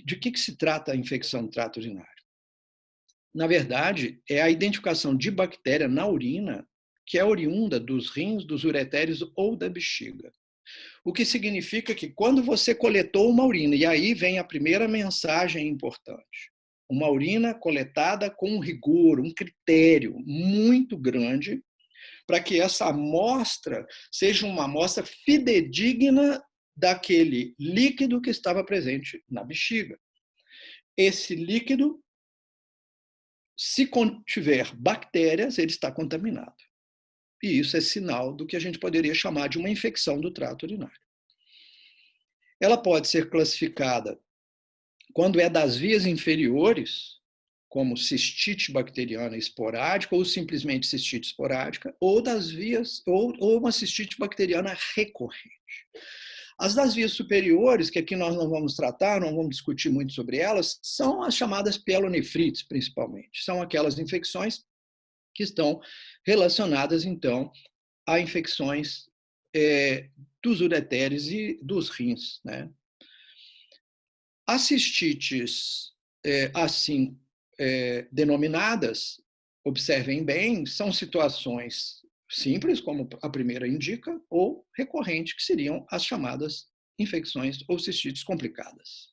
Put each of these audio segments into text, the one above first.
De que se trata a infecção do trato urinário? Na verdade, é a identificação de bactéria na urina que é oriunda dos rins, dos uretérios ou da bexiga. O que significa que quando você coletou uma urina, e aí vem a primeira mensagem importante, uma urina coletada com rigor, um critério muito grande, para que essa amostra seja uma amostra fidedigna daquele líquido que estava presente na bexiga. Esse líquido, se contiver bactérias, ele está contaminado. E isso é sinal do que a gente poderia chamar de uma infecção do trato urinário. Ela pode ser classificada quando é das vias inferiores, como cistite bacteriana esporádica ou simplesmente cistite esporádica, ou das vias ou uma cistite bacteriana recorrente. As das vias superiores, que aqui nós não vamos tratar, não vamos discutir muito sobre elas, são as chamadas pielonefrites, principalmente. São aquelas infecções que estão relacionadas, então, a infecções dos ureteres e dos rins, né? As cistites, assim denominadas, observem bem, são situações simples, como a primeira indica, ou recorrente, que seriam as chamadas infecções ou cistites complicadas.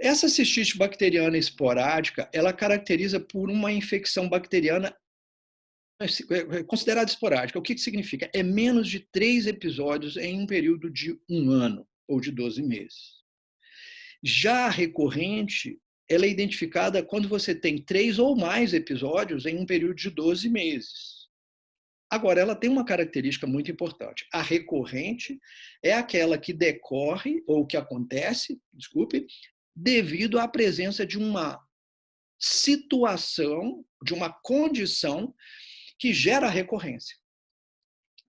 Essa cistite bacteriana esporádica, ela caracteriza por uma infecção bacteriana considerada esporádica. O que significa? É menos de 3 episódios em um período de 1 ano ou de 12 meses. Já a recorrente, ela é identificada quando você tem 3 ou mais episódios em um período de 12 meses. Agora, ela tem uma característica muito importante. A recorrente é aquela que decorre, ou que acontece, desculpe, devido à presença de uma situação, de uma condição que gera a recorrência.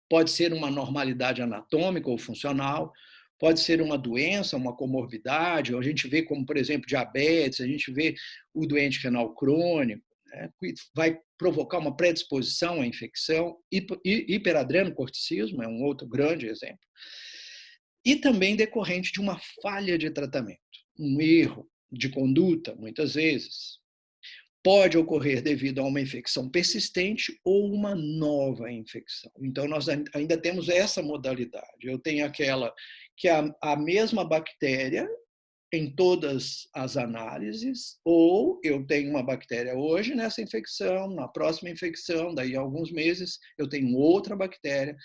Pode ser uma normalidade anatômica ou funcional, pode ser uma doença, uma comorbidade, a gente vê como, por exemplo, diabetes, a gente vê o doente renal crônico, né, que vai provocar uma predisposição à infecção, hiperadrenocorticismo é um outro grande exemplo. E também decorrente de uma falha de tratamento, um erro de conduta, muitas vezes. Pode ocorrer devido a uma infecção persistente ou uma nova infecção. Então, nós ainda temos essa modalidade. Eu tenho aquela que é a mesma bactéria em todas as análises, ou eu tenho uma bactéria hoje nessa infecção, na próxima infecção, daí a alguns meses, eu tenho outra bactéria.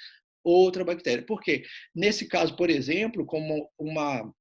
Por quê? Nesse caso, por exemplo, como uma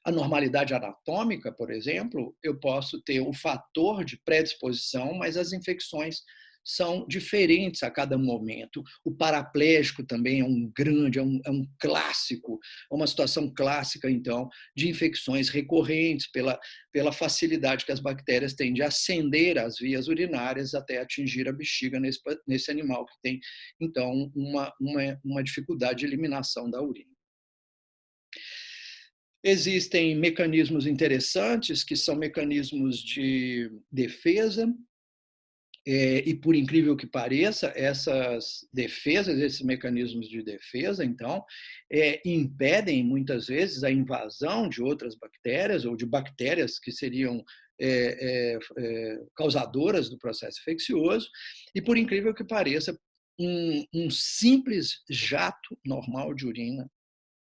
anormalidade anatômica, por exemplo, eu posso ter o fator de predisposição, mas as infecções são diferentes a cada momento. O paraplégico também é um grande, é um clássico, é uma situação clássica, então, de infecções recorrentes pela facilidade que as bactérias têm de ascender as vias urinárias até atingir a bexiga nesse animal que tem, então, uma dificuldade de eliminação da urina. Existem mecanismos interessantes, que são mecanismos de defesa, e por incrível que pareça, essas defesas, esses mecanismos de defesa, então, impedem muitas vezes a invasão de outras bactérias ou de bactérias que seriam causadoras do processo infeccioso, e por incrível que pareça, um simples jato normal de urina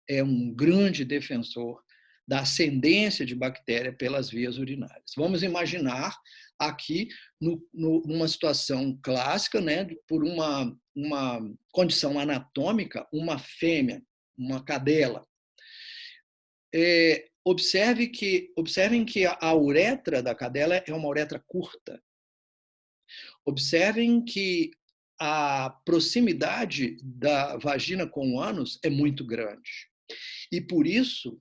é um grande defensor da ascendência de bactéria pelas vias urinárias. Vamos imaginar aqui numa situação clássica, né, por uma condição anatômica, uma fêmea, uma cadela. Observem que a uretra da cadela é uma uretra curta. Observem que a proximidade da vagina com o ânus é muito grande. E por isso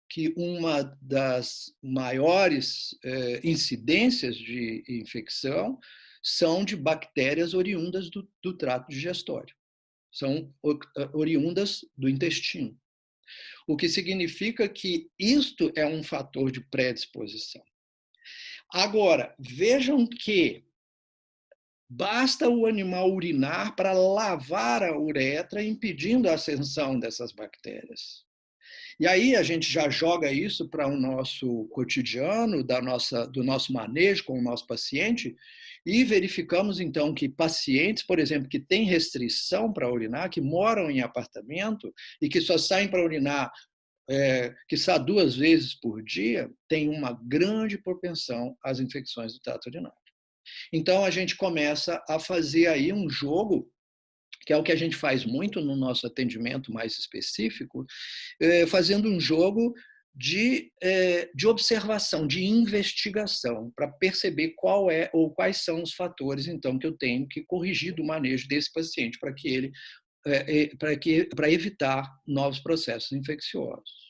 que uma das maiores incidências de infecção são de bactérias oriundas do trato digestório. São oriundas do intestino. O que significa que isto é um fator de predisposição. Agora, vejam que basta o animal urinar para lavar a uretra, impedindo a ascensão dessas bactérias. E aí a gente já joga isso para o nosso cotidiano, do nosso manejo com o nosso paciente, e verificamos então que pacientes, por exemplo, que têm restrição para urinar, que moram em apartamento e que só saem para urinar quiçá 2 vezes por dia, têm uma grande propensão às infecções do trato urinário. Então a gente começa a fazer aí um jogo, que é o que a gente faz muito no nosso atendimento mais específico, fazendo um jogo de observação, de investigação, para perceber qual é ou quais são os fatores, então, que eu tenho que corrigir do manejo desse paciente para que ele para evitar novos processos infecciosos.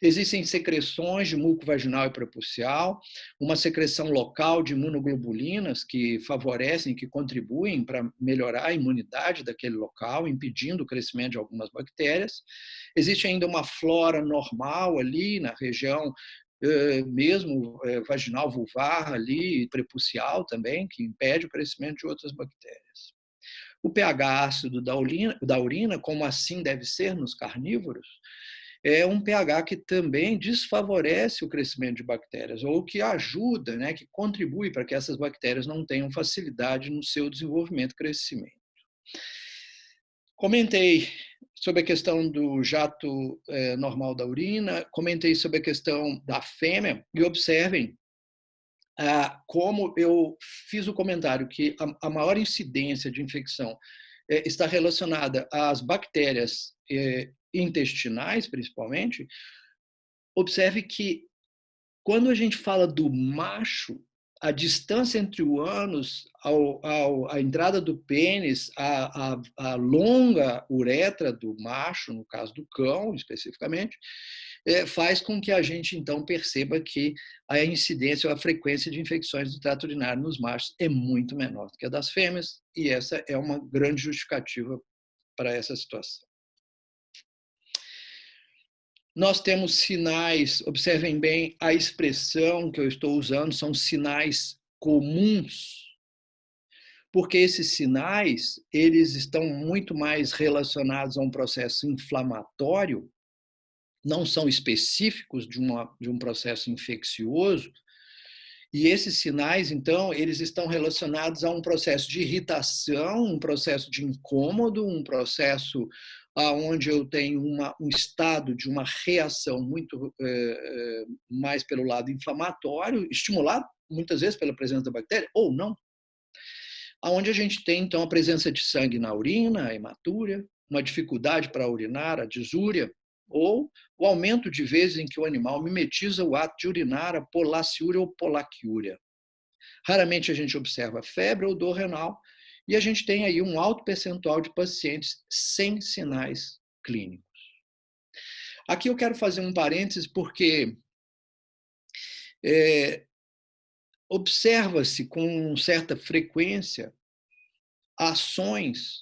Existem secreções de muco vaginal e prepucial, uma secreção local de imunoglobulinas que favorecem, que contribuem para melhorar a imunidade daquele local, impedindo o crescimento de algumas bactérias. Existe ainda uma flora normal ali na região mesmo vaginal vulvar ali, prepucial também, que impede o crescimento de outras bactérias. O pH ácido da urina, como assim deve ser nos carnívoros, é um pH que também desfavorece o crescimento de bactérias, ou que ajuda, né, que contribui para que essas bactérias não tenham facilidade no seu desenvolvimento e crescimento. Comentei sobre a questão do jato normal da urina, comentei sobre a questão da fêmea, e observem como eu fiz o comentário que a maior incidência de infecção está relacionada às bactérias intestinais, principalmente. Observe que quando a gente fala do macho, a distância entre o ânus, a entrada do pênis, a longa uretra do macho, no caso do cão especificamente, faz com que a gente então perceba que a incidência ou a frequência de infecções do trato urinário nos machos é muito menor do que a das fêmeas, e essa é uma grande justificativa para essa situação. Nós temos sinais, observem bem, a expressão que eu estou usando são sinais comuns, porque esses sinais, eles estão muito mais relacionados a um processo inflamatório, não são específicos de um processo infeccioso, e esses sinais, então, eles estão relacionados a um processo de irritação, um processo de incômodo, um processo onde eu tenho um estado de uma reação muito mais pelo lado inflamatório, estimulado muitas vezes pela presença da bactéria, ou não. Onde a gente tem, então, a presença de sangue na urina, a hematúria, uma dificuldade para urinar, a disúria, ou o aumento de vezes em que o animal mimetiza o ato de urinar, a polaciúria ou polaquiúria. Raramente a gente observa febre ou dor renal, e a gente tem aí um alto percentual de pacientes sem sinais clínicos. Aqui eu quero fazer um parênteses porque observa-se com certa frequência ações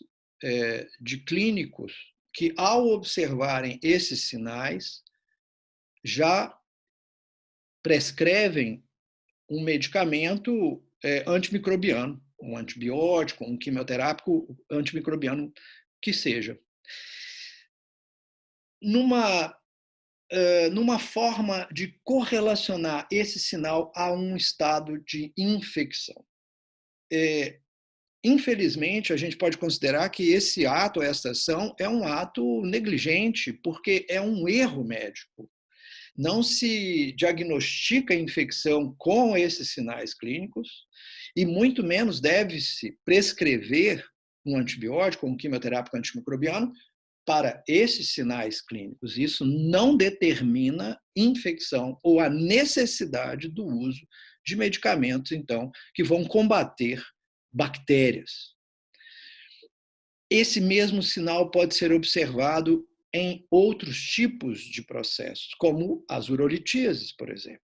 de clínicos que, ao observarem esses sinais, já prescrevem um medicamento antimicrobiano, um antibiótico, um quimioterápico antimicrobiano que seja. Numa forma de correlacionar esse sinal a um estado de infecção. Infelizmente, a gente pode considerar que esse ato, essa ação, é um ato negligente, porque é um erro médico. Não se diagnostica a infecção com esses sinais clínicos e muito menos deve-se prescrever um antibiótico, um quimioterápico antimicrobiano para esses sinais clínicos. Isso não determina infecção ou a necessidade do uso de medicamentos, então, que vão combater bactérias. Esse mesmo sinal pode ser observado em outros tipos de processos, como as urolitíases, por exemplo.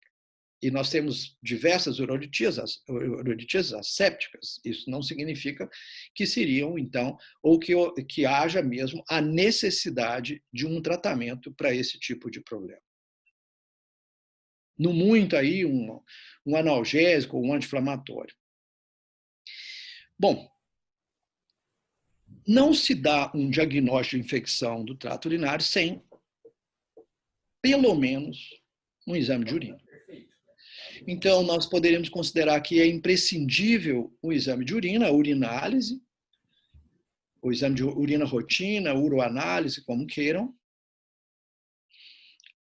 E nós temos diversas urolitíases assépticas. Isso não significa que seriam, então, ou que haja mesmo a necessidade de um tratamento para esse tipo de problema. No muito aí, um analgésico ou um anti-inflamatório. Bom, não se dá um diagnóstico de infecção do trato urinário sem pelo menos, um exame de urina. Então, nós poderíamos considerar que é imprescindível o exame de urina, a urinálise, o exame de urina rotina, uroanálise, como queiram,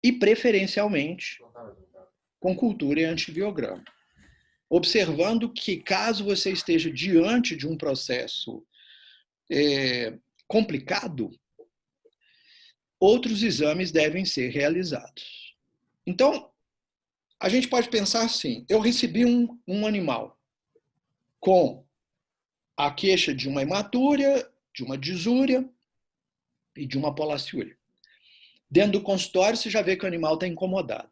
e preferencialmente com cultura e antibiograma. Observando que, caso você esteja diante de um processo complicado, outros exames devem ser realizados. Então, a gente pode pensar assim, eu recebi um animal com a queixa de uma hematúria, de uma disúria e de uma polaciúria. Dentro do consultório, você já vê que o animal está incomodado.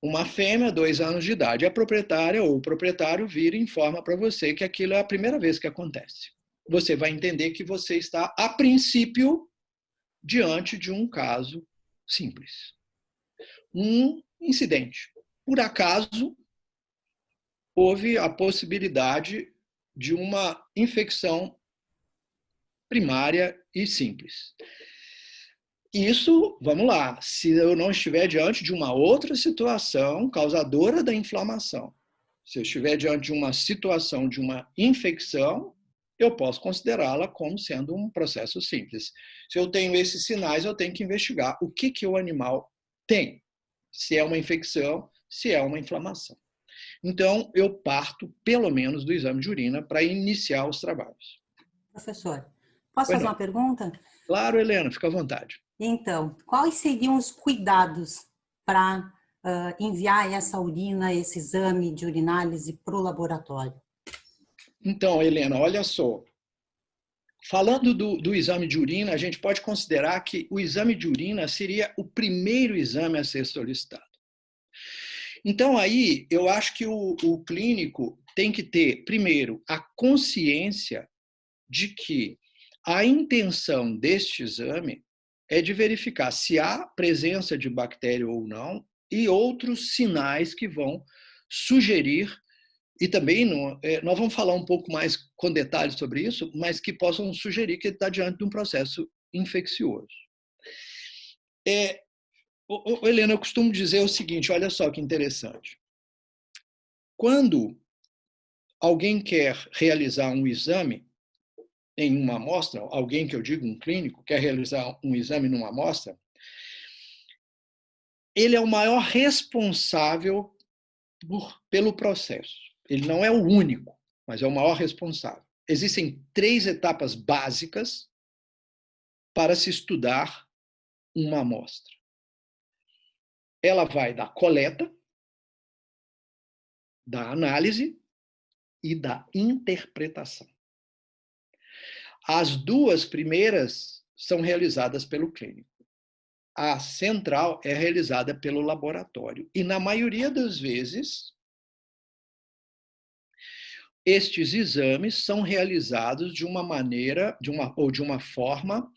Uma fêmea, 2 anos de idade, a proprietária ou o proprietário vira e informa para você que aquilo é a primeira vez que acontece. Você vai entender que você está, a princípio, diante de um caso simples. Um incidente. Por acaso, houve a possibilidade de uma infecção primária e simples. Isso, vamos lá, se eu não estiver diante de uma outra situação causadora da inflamação, se eu estiver diante de uma situação de uma infecção, eu posso considerá-la como sendo um processo simples. Se eu tenho esses sinais, eu tenho que investigar o que o animal tem, se é uma infecção, se é uma inflamação. Então, eu parto, pelo menos, do exame de urina para iniciar os trabalhos. Professor, posso Pois fazer uma não. pergunta? Claro, Helena, fica à vontade. Então, quais seriam os cuidados para enviar essa urina, esse exame de urinálise para o laboratório? Então, Helena, olha só. Falando do exame de urina, a gente pode considerar que o exame de urina seria o primeiro exame a ser solicitado. Então, aí, eu acho que o clínico tem que ter, primeiro, a consciência de que a intenção deste exame é de verificar se há presença de bactéria ou não e outros sinais que vão sugerir, e também nós vamos falar um pouco mais com detalhes sobre isso, mas que possam sugerir que ele está diante de um processo infeccioso. Helena, eu costumo dizer o seguinte, olha só que interessante. Quando alguém quer realizar um exame em uma amostra, alguém que eu digo um clínico, quer realizar um exame numa amostra, ele é o maior responsável pelo processo. Ele não é o único, mas é o maior responsável. Existem 3 etapas básicas para se estudar uma amostra. Ela vai da coleta, da análise e da interpretação. As 2 primeiras são realizadas pelo clínico. A central é realizada pelo laboratório. E, na maioria das vezes, estes exames são realizados de uma maneira, de uma forma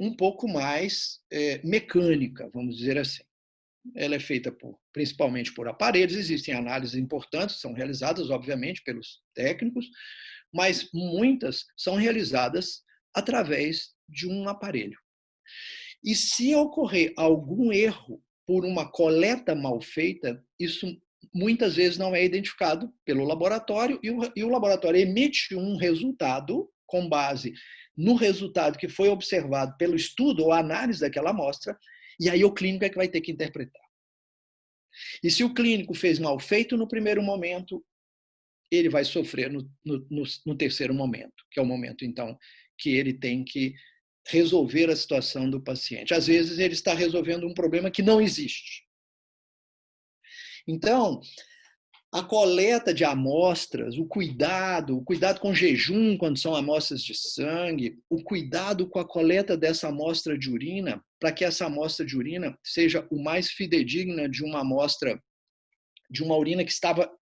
um pouco mais mecânica, vamos dizer assim. Ela é feita principalmente por aparelhos, existem análises importantes, são realizadas, obviamente, pelos técnicos, mas muitas são realizadas através de um aparelho. E se ocorrer algum erro por uma coleta mal feita, isso muitas vezes não é identificado pelo laboratório e o laboratório emite um resultado com base no resultado que foi observado pelo estudo ou análise daquela amostra, e aí o clínico é que vai ter que interpretar. E se o clínico fez mal feito no primeiro momento, ele vai sofrer no terceiro momento, que é o momento, então, que ele tem que resolver a situação do paciente. Às vezes, ele está resolvendo um problema que não existe. Então, a coleta de amostras, o cuidado com jejum quando são amostras de sangue, o cuidado com a coleta dessa amostra de urina, para que essa amostra de urina seja o mais fidedigna de uma amostra, de uma urina que estava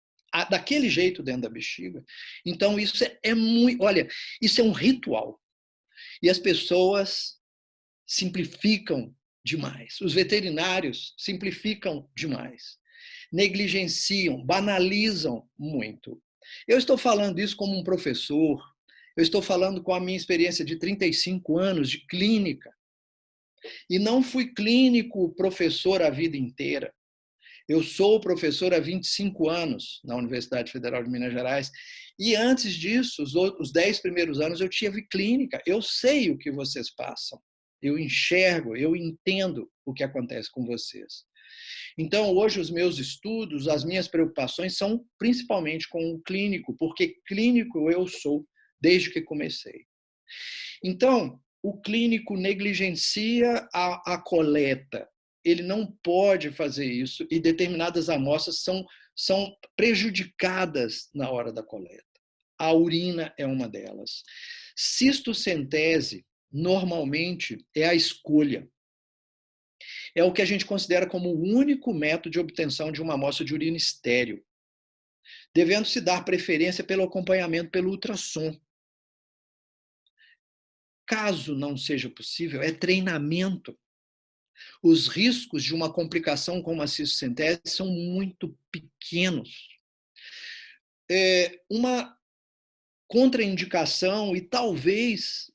daquele jeito dentro da bexiga. Então, isso é muito... Olha, isso é um ritual. E as pessoas simplificam demais. Os veterinários simplificam demais. Negligenciam, banalizam muito. Eu estou falando isso como um professor, eu estou falando com a minha experiência de 35 anos de clínica. E não fui clínico professor a vida inteira. Eu sou professor há 25 anos na Universidade Federal de Minas Gerais. E antes disso, os 10 primeiros anos, eu tive clínica. Eu sei o que vocês passam. Eu enxergo, eu entendo o que acontece com vocês. Então, hoje, os meus estudos, as minhas preocupações são principalmente com o clínico, porque clínico eu sou desde que comecei. Então, o clínico negligencia a coleta. Ele não pode fazer isso e determinadas amostras são prejudicadas na hora da coleta. A urina é uma delas. Cistocentese, normalmente, é a escolha. É o que a gente considera como o único método de obtenção de uma amostra de urina estéril, devendo se dar preferência pelo acompanhamento pelo ultrassom. Caso não seja possível, é treinamento. Os riscos de uma complicação como a cistocentese são muito pequenos. Uma contraindicação, e talvez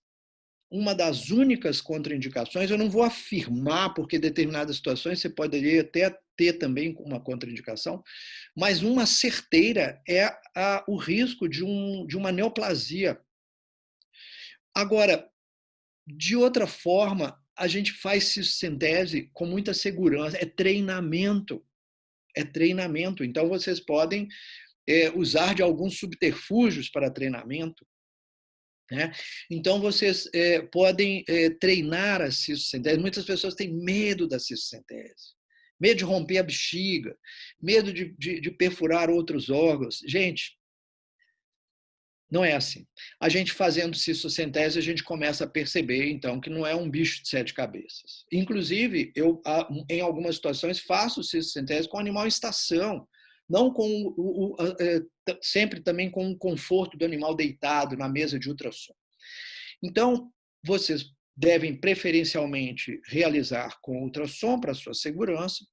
uma das únicas contraindicações, eu não vou afirmar, porque em determinadas situações você poderia até ter também uma contraindicação, mas uma certeira é o risco de uma neoplasia. Agora, de outra forma, a gente faz cistocentese com muita segurança, é treinamento. É treinamento. Então, vocês podem usar de alguns subterfúgios para treinamento. Né? Então, vocês podem treinar a cistocentese. Muitas pessoas têm medo da cistocentese, medo de romper a bexiga, medo de perfurar outros órgãos. Gente, não é assim. A gente fazendo cistocentese, a gente começa a perceber, então, que não é um bicho de 7 cabeças. Inclusive, eu, em algumas situações, faço cistocentese com animal em estação, não com sempre também com o conforto do animal deitado na mesa de ultrassom. Então, vocês devem preferencialmente realizar com ultrassom para sua segurança.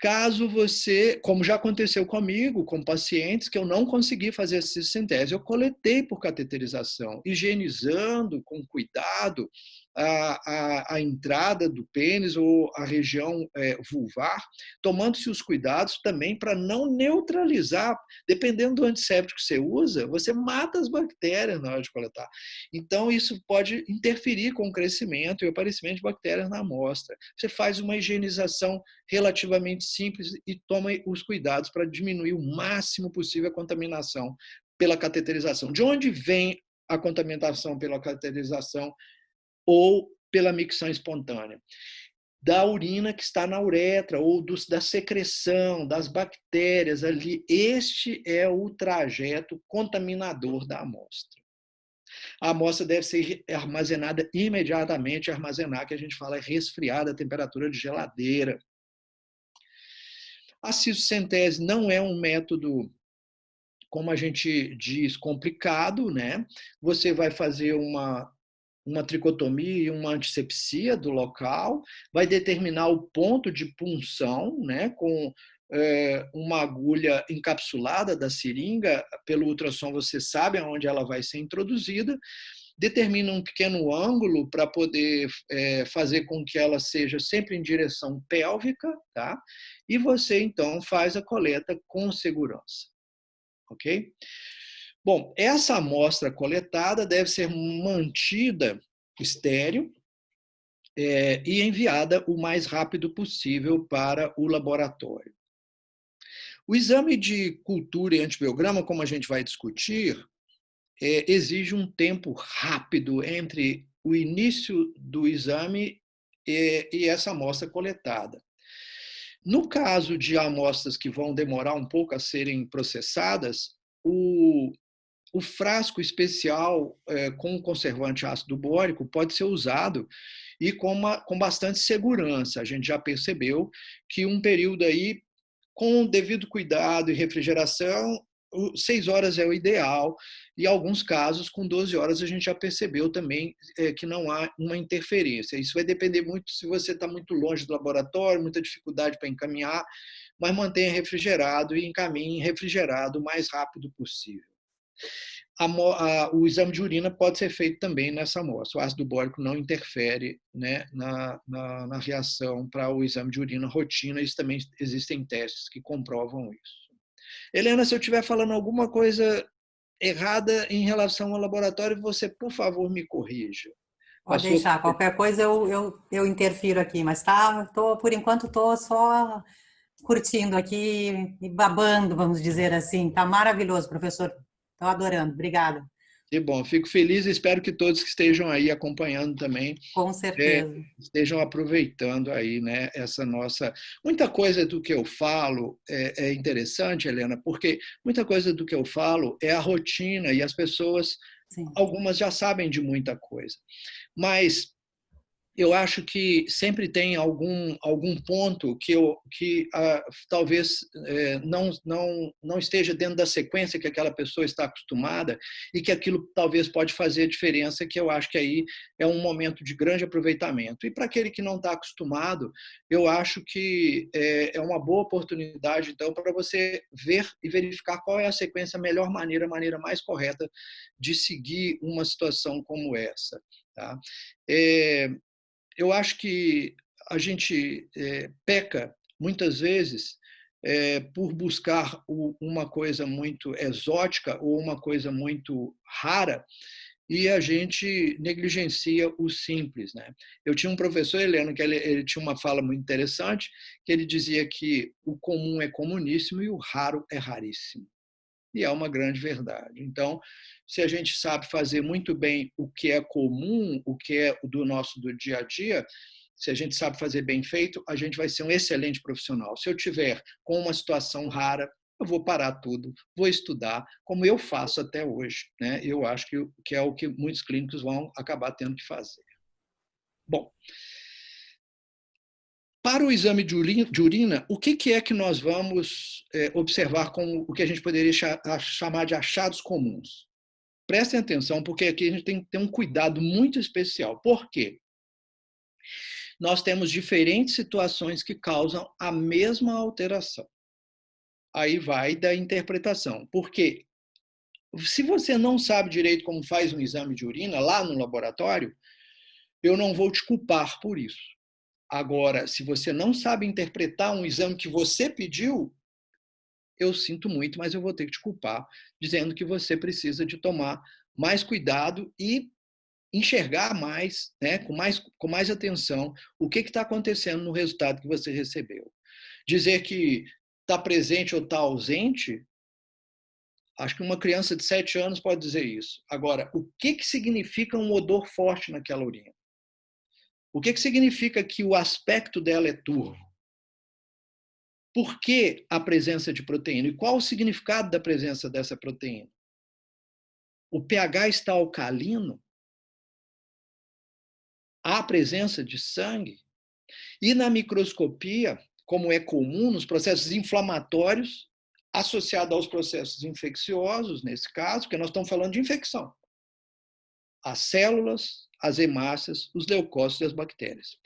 Caso você, como já aconteceu comigo, com pacientes que eu não consegui fazer a cistocentese, eu coletei por cateterização, higienizando com cuidado a entrada do pênis ou a região vulvar, tomando-se os cuidados também para não neutralizar. Dependendo do antisséptico que você usa, você mata as bactérias na hora de coletar. Então, isso pode interferir com o crescimento e o aparecimento de bactérias na amostra. Você faz uma higienização relativamente simples e toma os cuidados para diminuir o máximo possível a contaminação pela cateterização. De onde vem a contaminação pela cateterização ou pela micção espontânea? Da urina que está na uretra ou da secreção, das bactérias ali. Este é o trajeto contaminador da amostra. A amostra deve ser armazenada imediatamente, armazenar, que a gente fala é resfriada a temperatura de geladeira. A cistocentese não é um método, como a gente diz, complicado, né? Você vai fazer uma tricotomia e uma antisepsia do local, vai determinar o ponto de punção, né? Com uma agulha encapsulada da seringa, pelo ultrassom você sabe aonde ela vai ser introduzida, determina um pequeno ângulo para poder fazer com que ela seja sempre em direção pélvica, tá? E você, então, faz a coleta com segurança, ok? Bom, essa amostra coletada deve ser mantida estéril e enviada o mais rápido possível para o laboratório. O exame de cultura e antibiograma, como a gente vai discutir, exige um tempo rápido entre o início do exame e essa amostra coletada. No caso de amostras que vão demorar um pouco a serem processadas, o frasco especial com conservante ácido bórico pode ser usado e com bastante segurança. A gente já percebeu que um período aí, com devido cuidado e refrigeração, 6 horas é o ideal, e em alguns casos, com 12 horas, a gente já percebeu também que não há uma interferência. Isso vai depender muito se você está muito longe do laboratório, muita dificuldade para encaminhar, mas mantenha refrigerado e encaminhe refrigerado o mais rápido possível. o exame de urina pode ser feito também nessa amostra. O ácido bórico não interfere, né, na reação para o exame de urina rotina. Isso também existem testes que comprovam isso. Helena, se eu estiver falando alguma coisa errada em relação ao laboratório, você, por favor, me corrija. Pode deixar, qualquer coisa eu interfiro aqui, mas por enquanto estou só curtindo aqui e babando, vamos dizer assim. Tá maravilhoso, professor. Estou adorando. Obrigada. Que bom, fico feliz e espero que todos que estejam aí acompanhando também Com certeza. estejam aproveitando aí, né, essa nossa... Muita coisa do que eu falo é interessante, Helena, porque muita coisa do que eu falo é a rotina e as pessoas, Sim. algumas já sabem de muita coisa. Mas eu acho que sempre tem algum ponto que talvez não esteja dentro da sequência que aquela pessoa está acostumada e que aquilo talvez pode fazer a diferença, que eu acho que aí é um momento de grande aproveitamento. E para aquele que não está acostumado, eu acho que é uma boa oportunidade, então, para você ver e verificar qual é a sequência, a melhor maneira, a maneira mais correta de seguir uma situação como essa. Tá? Eu acho que a gente peca, muitas vezes, por buscar uma coisa muito exótica ou uma coisa muito rara, e a gente negligencia o simples. Né? Eu tinha um professor, Heleno, que ele tinha uma fala muito interessante, que ele dizia que o comum é comuníssimo e o raro é raríssimo. E é uma grande verdade. Então, se a gente sabe fazer muito bem o que é comum, o que é do dia a dia, se a gente sabe fazer bem feito, a gente vai ser um excelente profissional. Se eu tiver com uma situação rara, eu vou parar tudo, vou estudar, como eu faço até hoje. Né? Eu acho que é o que muitos clínicos vão acabar tendo que fazer. Bom, para o exame de urina, o que é que nós vamos observar como o que a gente poderia chamar de achados comuns? Prestem atenção, porque aqui a gente tem que ter um cuidado muito especial. Por quê? Nós temos diferentes situações que causam a mesma alteração. Aí vai da interpretação. Porque se você não sabe direito como faz um exame de urina lá no laboratório, eu não vou te culpar por isso. Agora, se você não sabe interpretar um exame que você pediu, eu sinto muito, mas eu vou ter que te culpar, dizendo que você precisa de tomar mais cuidado e enxergar mais, né, com mais atenção, o que está acontecendo no resultado que você recebeu. Dizer que está presente ou está ausente, acho que uma criança de 7 anos pode dizer isso. Agora, o que significa um odor forte naquela urina? O que significa que o aspecto dela é turvo? Por que a presença de proteína? E qual o significado da presença dessa proteína? O pH está alcalino? Há presença de sangue? E na microscopia, como é comum nos processos inflamatórios, associado aos processos infecciosos, nesse caso, porque nós estamos falando de infecção. As células, as hemácias, os leucócitos e as bactérias.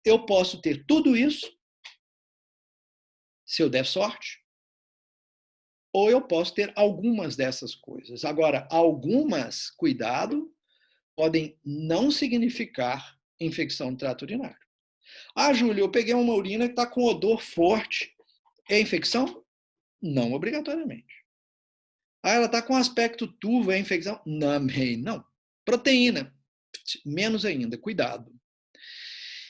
Eu posso ter tudo isso, se eu der sorte, ou eu posso ter algumas dessas coisas. Agora, algumas, cuidado, podem não significar infecção do trato urinário. Ah, Júlio, eu peguei uma urina que está com odor forte. É infecção? Não obrigatoriamente. Ah, ela está com aspecto turvo, é infecção? Não. Proteína, menos ainda, cuidado.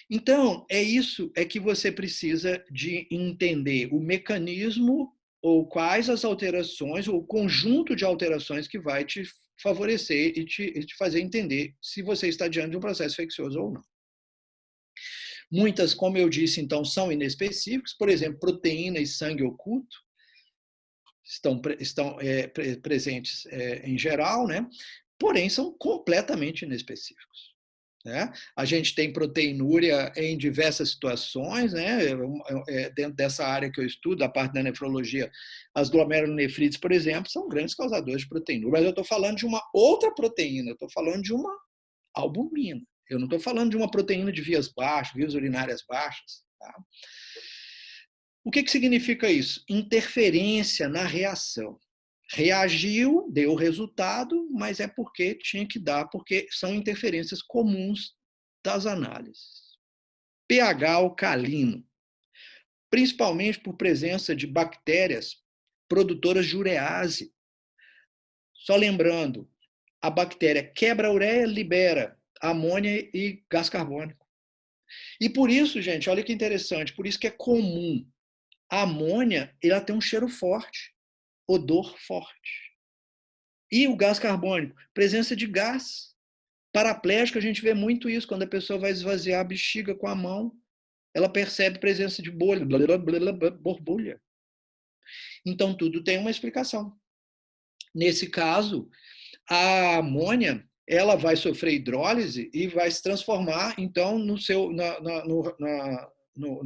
Então, é que você precisa de entender o mecanismo ou quais as alterações, ou o conjunto de alterações que vai te favorecer e te fazer entender se você está diante de um processo infeccioso ou não. Muitas, como eu disse, então, são inespecíficas. Por exemplo, proteína e sangue oculto estão presentes em geral, né? Porém, são completamente inespecíficos. Né? A gente tem proteinúria em diversas situações, né? Dentro dessa área que eu estudo, a parte da nefrologia, as glomerulonefrites, por exemplo, são grandes causadores de proteinúria. Mas eu estou falando de uma outra proteína, eu estou falando de uma albumina. Eu não estou falando de uma proteína de vias baixas, vias urinárias baixas. Tá? O que significa isso? Interferência na reação. Reagiu, deu resultado, mas é porque tinha que dar, porque são interferências comuns das análises. pH alcalino, principalmente por presença de bactérias produtoras de urease. Só lembrando, a bactéria quebra a ureia, libera amônia e gás carbônico. E por isso, gente, olha que interessante, por isso que é comum. A amônia, ela tem um cheiro forte, odor forte. E o gás carbônico, presença de gás. Paraplégico, a gente vê muito isso, quando a pessoa vai esvaziar a bexiga com a mão, ela percebe presença de bolha, borbulha. Então, tudo tem uma explicação. Nesse caso, a amônia, ela vai sofrer hidrólise e vai se transformar, então, no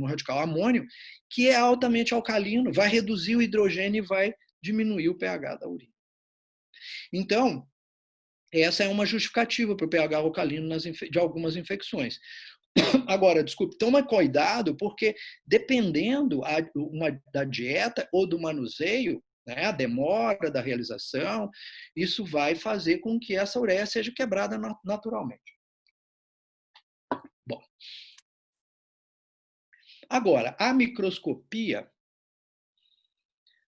radical amônio, que é altamente alcalino, vai reduzir o hidrogênio e vai diminuir o pH da urina. Então, essa é uma justificativa para o pH alcalino de algumas infecções. Agora, desculpe, toma cuidado, porque dependendo da dieta ou do manuseio, né, a demora da realização, isso vai fazer com que essa ureia seja quebrada naturalmente. Bom, agora, a microscopia,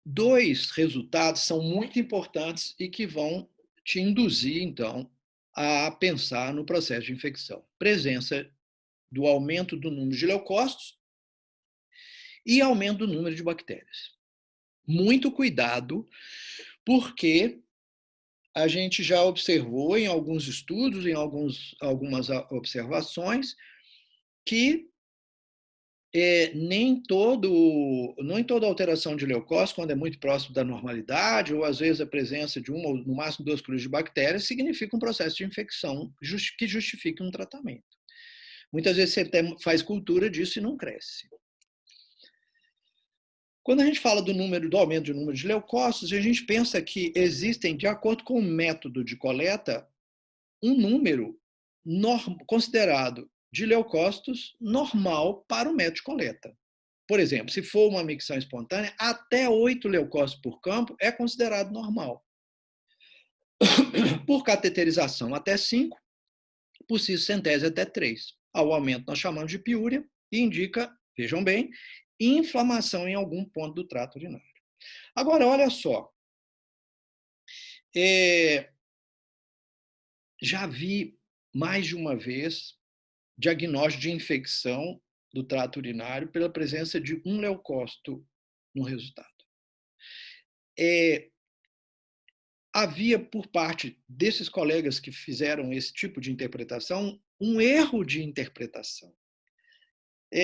dois resultados são muito importantes e que vão te induzir, então, a pensar no processo de infecção. Presença do aumento do número de leucócitos e aumento do número de bactérias. Muito cuidado, porque a gente já observou em alguns estudos, em algumas observações, que nem toda alteração de leucócitos, quando é muito próximo da normalidade, ou às vezes a presença de uma ou no máximo 2 cruzes de bactérias, significa um processo de infecção que justifique um tratamento. Muitas vezes você até faz cultura disso e não cresce. Quando a gente fala do aumento do número de leucócitos, a gente pensa que existem, de acordo com o método de coleta, um número considerado de leucócitos normal para o método de coleta. Por exemplo, se for uma micção espontânea, até 8 leucócitos por campo é considerado normal. Por cateterização, até 5, por ciscentese, até 3. Ao aumento, nós chamamos de piúria e indica, vejam bem, inflamação em algum ponto do trato urinário. Agora, olha só. Já vi mais de uma vez diagnóstico de infecção do trato urinário pela presença de um leucócito no resultado. Havia, por parte desses colegas que fizeram esse tipo de interpretação, um erro de interpretação.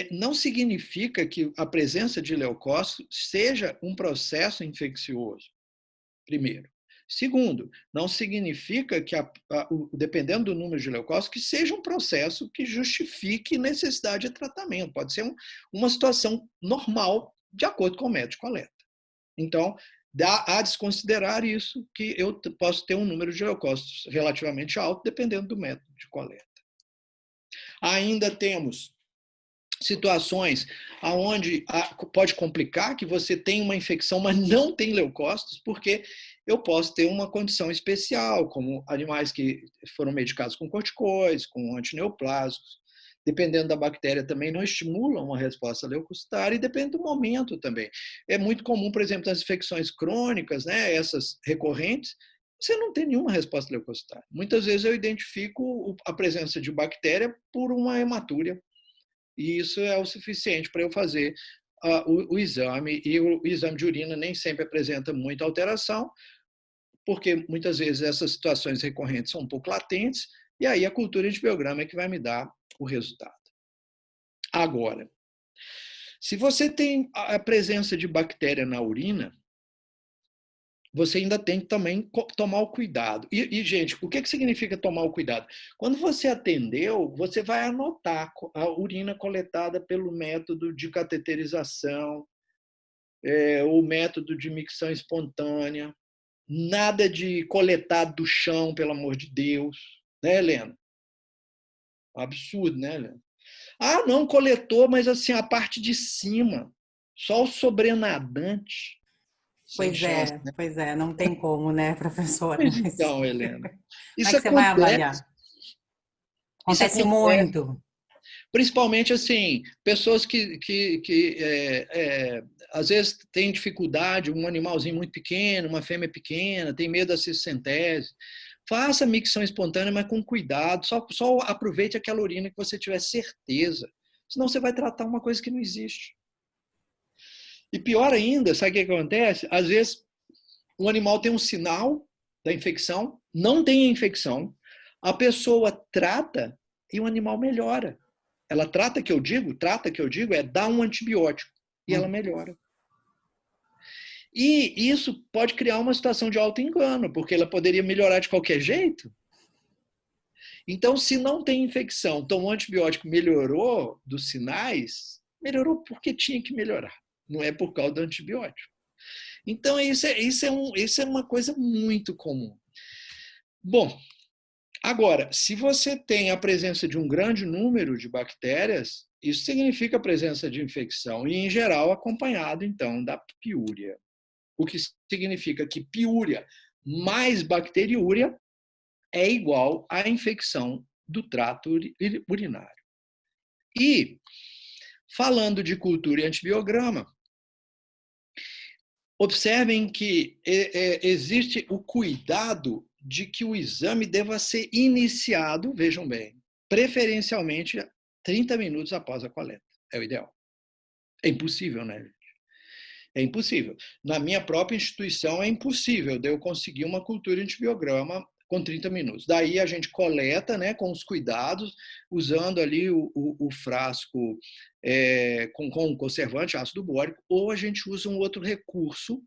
Não significa que a presença de leucócito seja um processo infeccioso, primeiro. Segundo, não significa que, dependendo do número de leucócitos, que seja um processo que justifique necessidade de tratamento. Pode ser uma situação normal, de acordo com o método de coleta. Então, dá a desconsiderar isso, que eu posso ter um número de leucócitos relativamente alto, dependendo do método de coleta. Ainda temos situações onde pode complicar, que você tem uma infecção, mas não tem leucócitos, porque eu posso ter uma condição especial, como animais que foram medicados com corticoides, com antineoplásicos. Dependendo da bactéria, também não estimulam uma resposta leucocitária e depende do momento também. É muito comum, por exemplo, nas infecções crônicas, né, essas recorrentes, você não tem nenhuma resposta leucocitária. Muitas vezes eu identifico a presença de bactéria por uma hematúria, e isso é o suficiente para eu fazer o exame. E o exame de urina nem sempre apresenta muita alteração, porque muitas vezes essas situações recorrentes são um pouco latentes, e aí a cultura de biograma é que vai me dar o resultado. Agora, se você tem a presença de bactéria na urina, você ainda tem que também tomar o cuidado. E, gente, o que significa tomar o cuidado? Quando você atendeu, você vai anotar a urina coletada pelo método de cateterização, o método de micção espontânea, nada de coletar do chão, pelo amor de Deus. Né, Helena? Absurdo, né, Helena? Ah, não, coletou, mas assim, a parte de cima, só o sobrenadante. sem chance, né? Pois é, não tem como, né, professor? Pois Mas então, Helena, como é isso que você vai acontece, avaliar? isso Acontece acontece muito. principalmente assim, pessoas às vezes têm dificuldade, um animalzinho muito pequeno, uma fêmea pequena, tem medo da ciscentese. Faça micção espontânea, mas com cuidado, só aproveite aquela urina que você tiver certeza, senão você vai tratar uma coisa que não existe. E pior ainda, sabe o que acontece? Às vezes o animal tem um sinal da infecção, não tem a infecção, a pessoa trata e o animal melhora. Ela trata que eu digo é dar um antibiótico e ela melhora. E isso pode criar uma situação de auto-engano, porque ela poderia melhorar de qualquer jeito. Então, se não tem infecção, tomou antibiótico, melhorou dos sinais, melhorou porque tinha que melhorar, não é por causa do antibiótico. Então, isso é uma coisa muito comum. Bom, agora, se você tem a presença de um grande número de bactérias, isso significa a presença de infecção e, em geral, acompanhado, então, da piúria. O que significa que piúria mais bacteriúria é igual à infecção do trato urinário. E, falando de cultura e antibiograma, observem que existe o cuidado de que o exame deva ser iniciado, vejam bem, preferencialmente 30 minutos após a coleta. É o ideal. É impossível, né, gente? É impossível. Na minha própria instituição é impossível de eu conseguir uma cultura antibiograma com 30 minutos. Daí a gente coleta, né, com os cuidados, usando ali o frasco com conservante, ácido bórico, ou a gente usa um outro recurso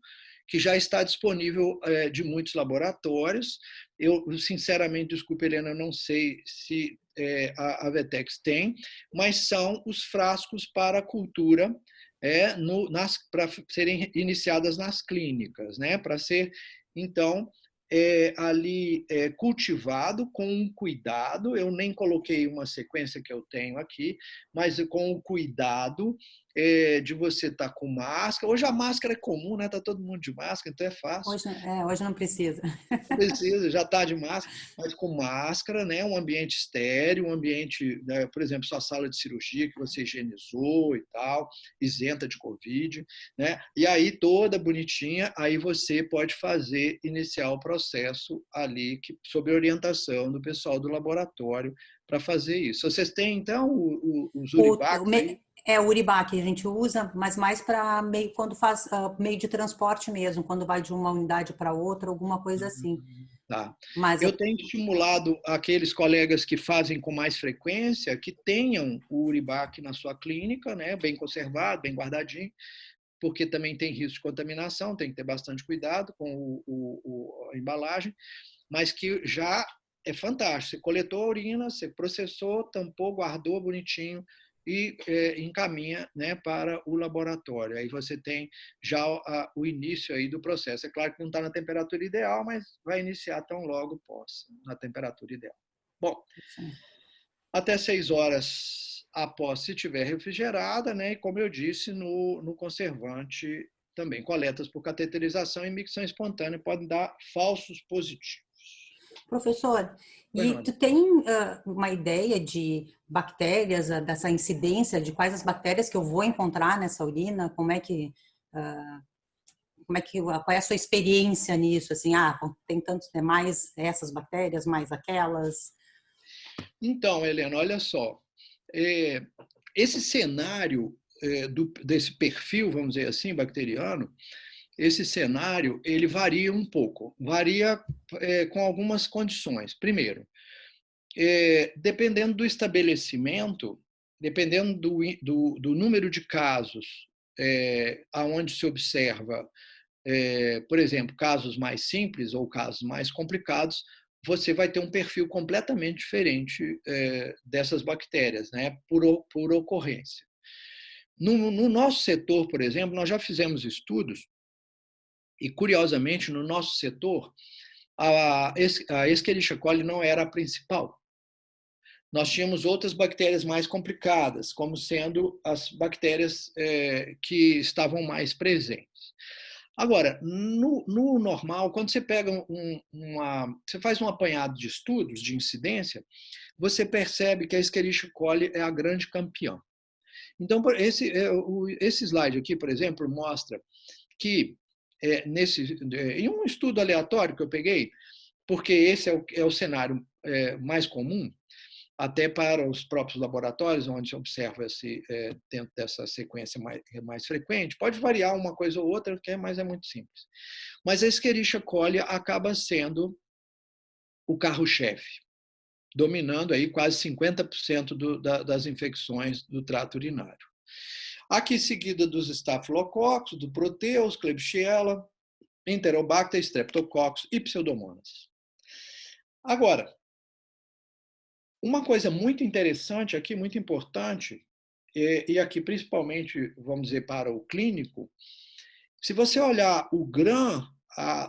que já está disponível de muitos laboratórios. Eu, sinceramente, desculpe, Helena, não sei se a Vetex tem, mas são os frascos para cultura para serem iniciadas nas clínicas, né? Para ser, então, ali cultivado com um cuidado. Eu nem coloquei uma sequência que eu tenho aqui, mas com o cuidado de você estar com máscara. Hoje a máscara é comum, né? Tá todo mundo de máscara, então é fácil. Hoje não precisa. Não precisa, já está de máscara, mas com máscara, né? Um ambiente estéreo, um ambiente, né? Por exemplo, sua sala de cirurgia que você higienizou e tal, isenta de Covid, né? E aí toda bonitinha, aí você pode iniciar o processo ali sob orientação do pessoal do laboratório para fazer isso. Vocês têm então os uribacs aí? O Uribac a gente usa, mas mais para meio quando faz meio de transporte mesmo, quando vai de uma unidade para outra, alguma coisa assim. Tá. Mas Eu tenho estimulado aqueles colegas que fazem com mais frequência que tenham o Uribac na sua clínica, né, bem conservado, bem guardadinho, porque também tem risco de contaminação, tem que ter bastante cuidado com a embalagem, mas que já é fantástico. Você coletou a urina, você processou, tampou, guardou bonitinho e encaminha, né, para o laboratório. Aí você tem já o início aí do processo. É claro que não está na temperatura ideal, mas vai iniciar tão logo possa, na temperatura ideal. Bom, até 6 horas após, se tiver refrigerada, né, e como eu disse, no conservante também. Coletas por cateterização e micção espontânea podem dar falsos positivos. professor, e tu tem uma ideia de bactérias, dessa incidência, de quais as bactérias que eu vou encontrar nessa urina? Qual é a sua experiência nisso? Assim, tem tantos demais essas bactérias, mais aquelas? Então, Helena, olha só. Esse cenário desse perfil, vamos dizer assim, bacteriano, esse cenário ele varia um pouco, varia com algumas condições. Primeiro, dependendo do estabelecimento, dependendo do número de casos aonde se observa, por exemplo, casos mais simples ou casos mais complicados, você vai ter um perfil completamente diferente dessas bactérias, né, por ocorrência. No nosso setor, por exemplo, nós já fizemos estudos e, curiosamente, no nosso setor, a Escherichia coli não era a principal. Nós tínhamos outras bactérias mais complicadas, como sendo as bactérias que estavam mais presentes. Agora, no normal, quando você pega você faz um apanhado de estudos de incidência, você percebe que a Escherichia coli é a grande campeã. Então, esse slide aqui, por exemplo, mostra que em um estudo aleatório que eu peguei, porque esse é o cenário mais comum, até para os próprios laboratórios, onde se observa dentro dessa sequência mais frequente, pode variar uma coisa ou outra, mas é muito simples. Mas a Escherichia coli acaba sendo o carro-chefe, dominando aí quase 50% das infecções do trato urinário. Aqui seguida dos Staphylococcus, do Proteus, Klebsiella, Enterobacter, Streptococcus e Pseudomonas. Agora, uma coisa muito interessante aqui, muito importante, e aqui principalmente, vamos dizer, para o clínico, se você olhar o GRAM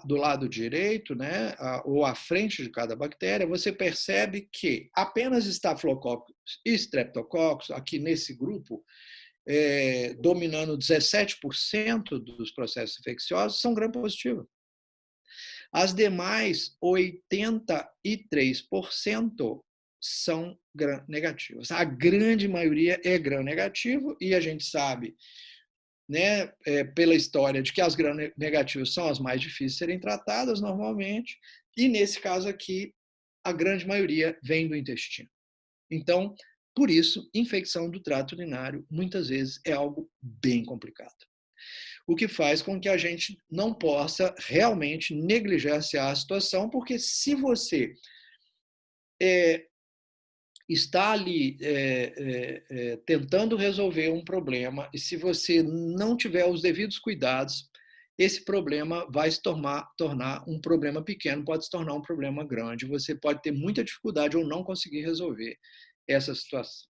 do lado direito, né, ou à frente de cada bactéria, você percebe que apenas Staphylococcus e Streptococcus, aqui nesse grupo, dominando 17% dos processos infecciosos, são gram-positivos. As demais, 83%, são gram-negativos. A grande maioria é gram-negativo e a gente sabe, né, pela história, de que as gram-negativas são as mais difíceis de serem tratadas normalmente, e nesse caso aqui, a grande maioria vem do intestino. Então, por isso, infecção do trato urinário muitas vezes é algo bem complicado. O que faz com que a gente não possa realmente negligenciar a situação, porque se você está ali tentando resolver um problema, e se você não tiver os devidos cuidados, esse problema vai se tornar um problema pequeno, pode se tornar um problema grande. Você pode ter muita dificuldade ou não conseguir resolver essa situação.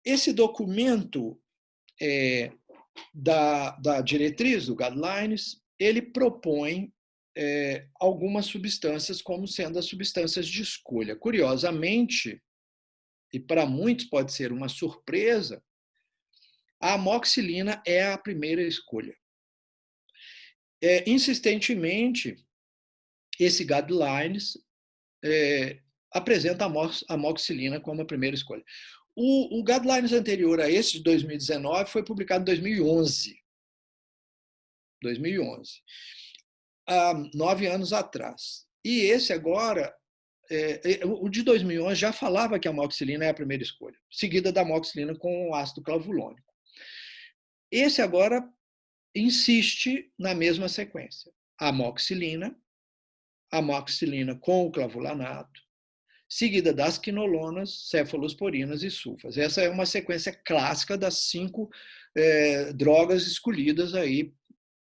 Esse documento da diretriz, do Guidelines, ele propõe algumas substâncias como sendo as substâncias de escolha. Curiosamente, e para muitos pode ser uma surpresa, a amoxicilina é a primeira escolha. Insistentemente, esse Guidelines apresenta a amoxicilina como a primeira escolha. O Guidelines anterior a esse, de 2019, foi publicado em 2011. 9 anos atrás. E esse agora, o de 2011 já falava que a amoxicilina é a primeira escolha, seguida da amoxicilina com o ácido clavulônico. Esse agora insiste na mesma sequência. A amoxicilina com o clavulanato, seguida das quinolonas, cefalosporinas e sulfas. Essa é uma sequência clássica das 5 drogas escolhidas aí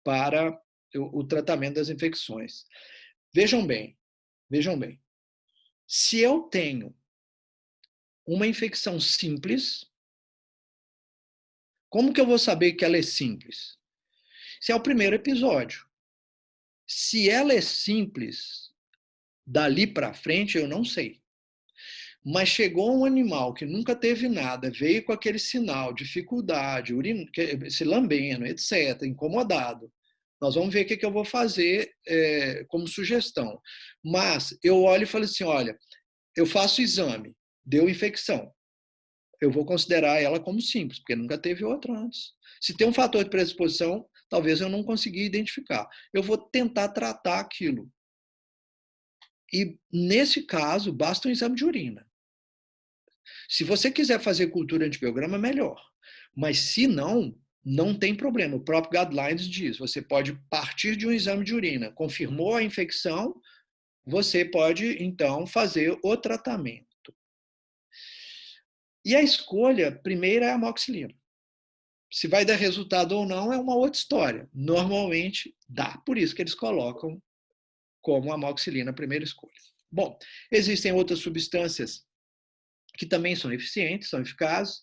para o tratamento das infecções. Vejam bem. Se eu tenho uma infecção simples, como que eu vou saber que ela é simples? Esse é o primeiro episódio. Se ela é simples, dali para frente eu não sei. Mas chegou um animal que nunca teve nada, veio com aquele sinal, dificuldade, se lambendo, etc., incomodado. Nós vamos ver o que eu vou fazer como sugestão. Mas eu olho e falo assim, olha, eu faço o exame, deu infecção. Eu vou considerar ela como simples, porque nunca teve outra antes. Se tem um fator de predisposição, talvez eu não consiga identificar. Eu vou tentar tratar aquilo. E, nesse caso, basta um exame de urina. Se você quiser fazer cultura antibiograma, melhor. Mas, se não, não tem problema. O próprio Guidelines diz, você pode partir de um exame de urina. Confirmou a infecção, você pode, então, fazer o tratamento. E a escolha primeira é a amoxicilina. Se vai dar resultado ou não é uma outra história. Normalmente dá. Por isso que eles colocam como a amoxicilina a primeira escolha. Bom, existem outras substâncias que também são eficientes, são eficazes.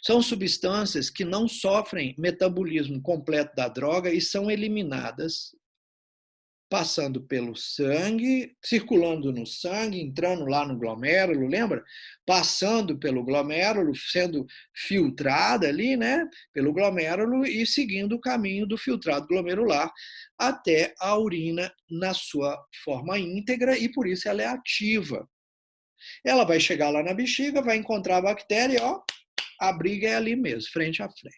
São substâncias que não sofrem metabolismo completo da droga e são eliminadas passando pelo sangue, circulando no sangue, entrando lá no glomérulo, lembra? Passando pelo glomérulo, sendo filtrada ali, né, pelo glomérulo e seguindo o caminho do filtrado glomerular até a urina na sua forma íntegra e por isso ela é ativa. Ela vai chegar lá na bexiga, vai encontrar a bactéria e, ó, a briga é ali mesmo, frente a frente.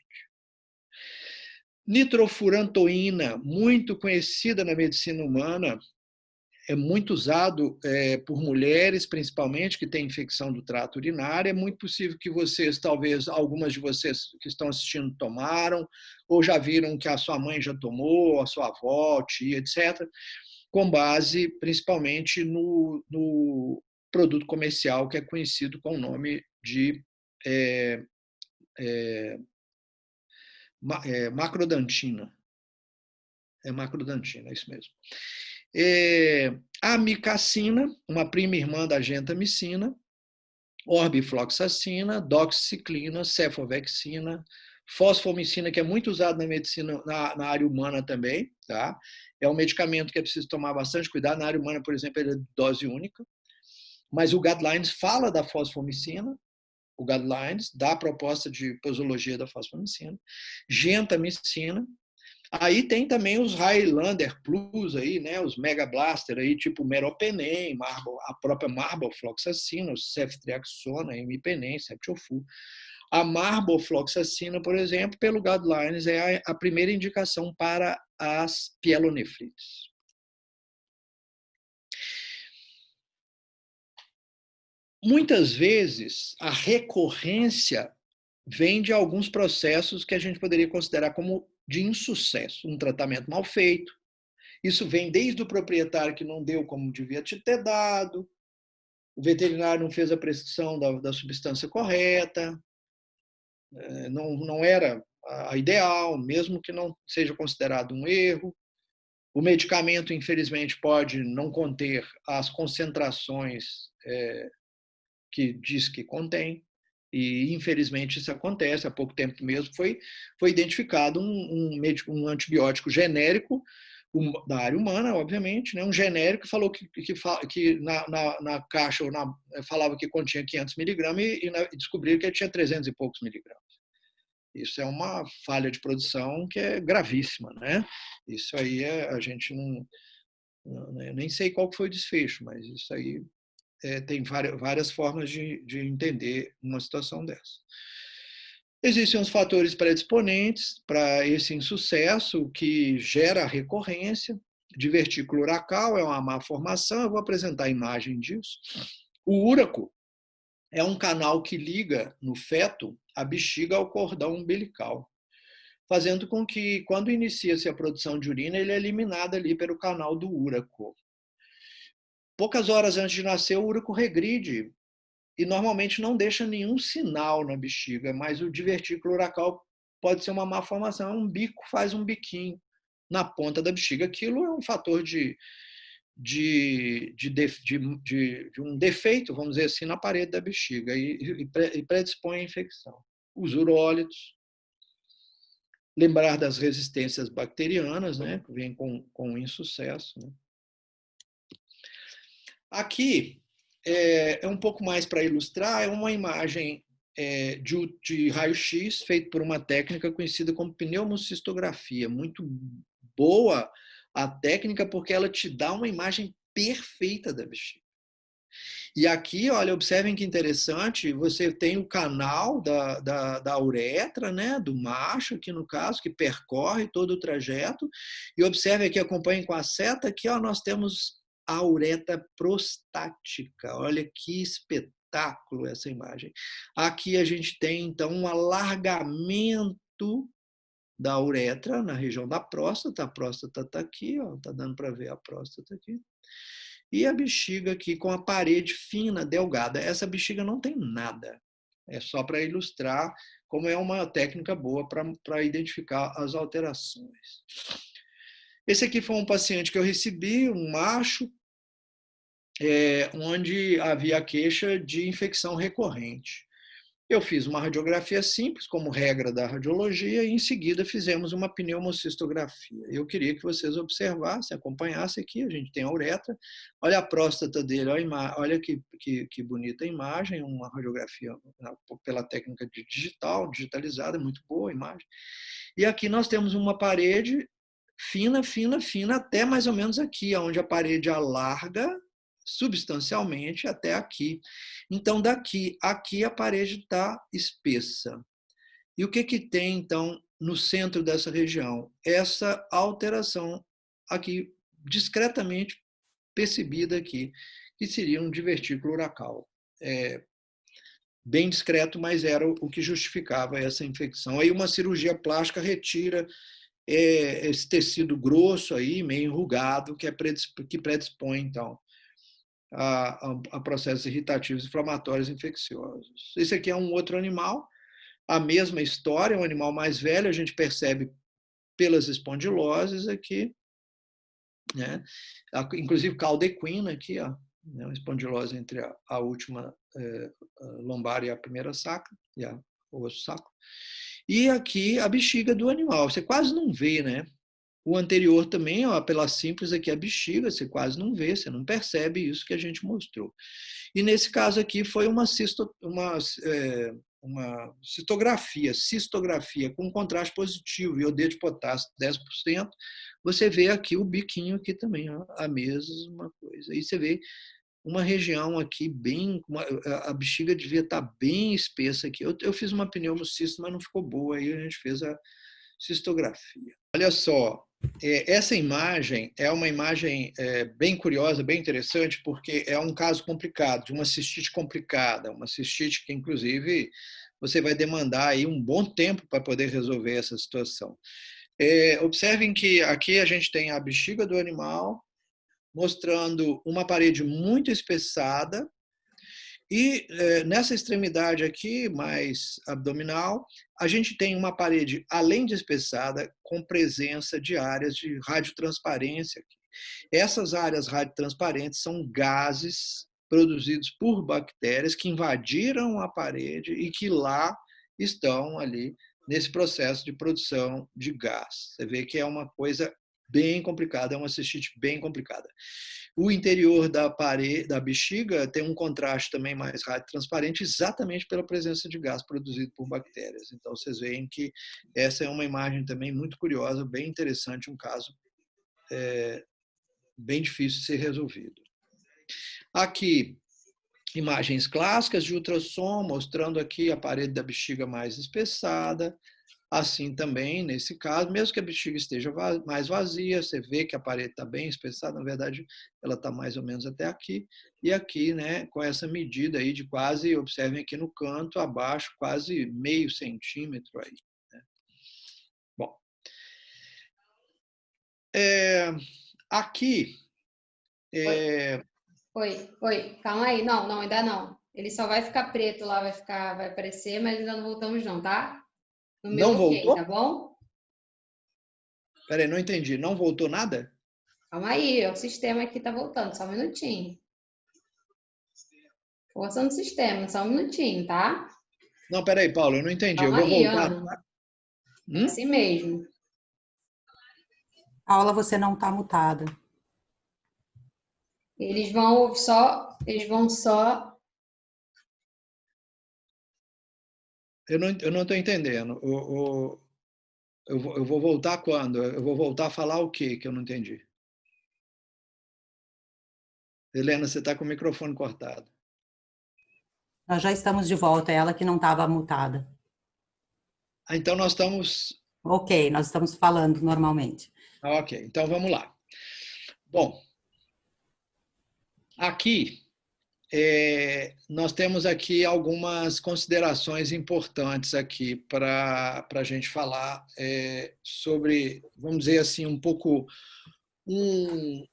Nitrofurantoína, muito conhecida na medicina humana, é muito usado por mulheres, principalmente, que têm infecção do trato urinário. É muito possível que vocês, talvez, algumas de vocês que estão assistindo tomaram, ou já viram que a sua mãe já tomou, a sua avó, tia, etc., com base, principalmente, no produto comercial que é conhecido com o nome de macrodantina. É macrodantina, é isso mesmo. Amicacina, uma prima irmã da gentamicina, orbifloxacina, doxiciclina, cefovexina, fosfomicina, que é muito usado na medicina, na área humana também, tá? É um medicamento que é preciso tomar bastante cuidado. Na área humana, por exemplo, ele é de dose única. Mas o Guidelines fala da fosfomicina, o Guidelines dá a proposta de posologia da fosfomicina, gentamicina. Aí tem também os Highlander Plus, aí, né, os Mega Blaster, aí, tipo Meropenem, a própria Marbofloxacina, o Ceftriaxona, Imipenem, Septiofu. A Marbofloxacina, por exemplo, pelo Guidelines, é a primeira indicação para as pielonefrites. Muitas vezes, a recorrência vem de alguns processos que a gente poderia considerar como de insucesso, um tratamento mal feito. Isso vem desde o proprietário que não deu como devia ter dado, o veterinário não fez a prescrição da substância correta, não era a ideal, mesmo que não seja considerado um erro. O medicamento, infelizmente, pode não conter as concentrações que diz que contém. E, infelizmente, isso acontece. Há pouco tempo mesmo foi identificado um antibiótico genérico da área humana, obviamente, né? Um genérico que falou que na caixa falava que continha 500 miligramas e descobriram que ele tinha 300 e poucos miligramas. Isso é uma falha de produção que é gravíssima, né? Isso aí a gente nem sei qual foi o desfecho, mas isso aí tem várias formas de entender uma situação dessa. Existem os fatores predisponentes para esse insucesso que gera a recorrência. Divertículo uracal é uma má formação, eu vou apresentar a imagem disso. O úraco é um canal que liga no feto a bexiga ao cordão umbilical, fazendo com que, quando inicia-se a produção de urina, ele é eliminado ali pelo canal do úraco. Poucas horas antes de nascer, o úraco regride e normalmente não deixa nenhum sinal na bexiga, mas o divertículo uracal pode ser uma má formação, um bico faz um biquinho na ponta da bexiga. Aquilo é um fator de um defeito, vamos dizer assim, na parede da bexiga e predispõe à infecção. Os urólitos, lembrar das resistências bacterianas, né, que vem com insucesso, né. Aqui é um pouco mais para ilustrar, é uma imagem de raio-x feito por uma técnica conhecida como pneumocistografia. Muito boa a técnica porque ela te dá uma imagem perfeita da bexiga. E aqui, olha, observem que interessante, você tem o canal da uretra, né, do macho, aqui no caso, que percorre todo o trajeto, e observe aqui, acompanhem com a seta, aqui ó, nós temos a uretra prostática, olha que espetáculo essa imagem. Aqui a gente tem, então, um alargamento da uretra na região da próstata, a próstata está aqui, ó, tá dando para ver a próstata aqui. E a bexiga aqui com a parede fina, delgada. Essa bexiga não tem nada. É só para ilustrar como é uma técnica boa para identificar as alterações. Esse aqui foi um paciente que eu recebi, um macho, onde havia queixa de infecção recorrente. Eu fiz uma radiografia simples, como regra da radiologia, e em seguida fizemos uma pneumocistografia. Eu queria que vocês observassem, acompanhassem aqui, a gente tem a uretra, olha a próstata dele, olha que bonita a imagem, uma radiografia pela técnica de digitalizada, muito boa a imagem. E aqui nós temos uma parede fina, fina, fina, até mais ou menos aqui, onde a parede alarga substancialmente até aqui. Então, daqui aqui a parede está espessa. E o que tem, então, no centro dessa região? Essa alteração aqui, discretamente percebida aqui, que seria um divertículo uracal. Bem discreto, mas era o que justificava essa infecção. Aí uma cirurgia plástica retira esse tecido grosso aí, meio enrugado, que predispõe, então, a processos irritativos, inflamatórios, infecciosos. Esse aqui é um outro animal, a mesma história, um animal mais velho, a gente percebe pelas espondiloses aqui, né? Inclusive caldequina aqui, ó, né? Uma espondilose entre a última lombar e a primeira sacra, e o osso sacro. E aqui a bexiga do animal, você quase não vê, né? O anterior também, ó, pela simples aqui, a bexiga, você quase não vê, você não percebe isso que a gente mostrou. E nesse caso aqui foi uma cistografia com contraste positivo, iodeto de potássio 10%. Você vê aqui o biquinho aqui também, ó, a mesma coisa. Aí você vê uma região aqui bem, a bexiga devia estar bem espessa aqui. Eu fiz uma pneumocista, mas não ficou boa, aí a gente fez a cistografia. Olha só, essa imagem é uma imagem bem curiosa, bem interessante, porque é um caso complicado, de uma cistite complicada, uma cistite que, inclusive, você vai demandar aí um bom tempo para poder resolver essa situação. Observem que aqui a gente tem a bexiga do animal, mostrando uma parede muito espessada, e nessa extremidade aqui, mais abdominal, a gente tem uma parede, além de espessada, com presença de áreas de radiotransparência. Essas áreas radiotransparentes são gases produzidos por bactérias que invadiram a parede e que lá estão ali nesse processo de produção de gás. Você vê que é uma coisa bem complicada, é uma cistite bem complicada. O interior da parede, da bexiga, tem um contraste também mais radiotransparente, exatamente pela presença de gás produzido por bactérias. Então, vocês veem que essa é uma imagem também muito curiosa, bem interessante, um caso bem difícil de ser resolvido. Aqui, imagens clássicas de ultrassom, mostrando aqui a parede da bexiga mais espessada. Assim também, nesse caso, mesmo que a bexiga esteja mais vazia, você vê que a parede está bem espessada, na verdade, ela está mais ou menos até aqui. E aqui, né, com essa medida aí de quase, observem aqui no canto, abaixo, quase meio centímetro aí. Né? Bom, aqui... Oi, calma aí. Não, ainda não. Ele só vai ficar preto lá, vai aparecer, mas ainda não voltamos não, tá? No meu não voltou? tá bom? Peraí, não entendi. Não voltou nada? Calma aí, o sistema aqui tá voltando, só um minutinho. Força no sistema, só um minutinho, tá? Não, peraí, Paulo, eu não entendi. Calma Eu vou aí, voltar. Ana. É assim mesmo. Paula, você não está mutada. Eles vão só... Eu não estou entendendo. Eu vou voltar quando? Eu vou voltar a falar o quê que eu não entendi? Helena, você está com o microfone cortado. Nós já estamos de volta, ela que não estava mutada. Então nós estamos... Ok, nós estamos falando normalmente. Ok, então vamos lá. Bom, aqui nós temos aqui algumas considerações importantes aqui para a gente falar sobre, vamos dizer assim, um pouco um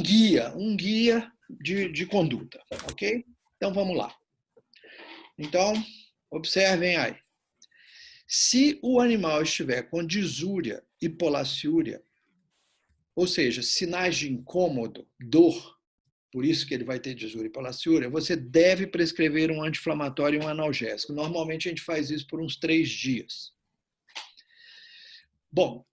guia de conduta, ok? Então vamos lá. Então, observem aí. Se o animal estiver com disúria e polaciúria, ou seja, sinais de incômodo, dor, por isso que ele vai ter disúria e palaciúria, você deve prescrever um anti-inflamatório e um analgésico. Normalmente a gente faz isso por uns 3 dias. Bom,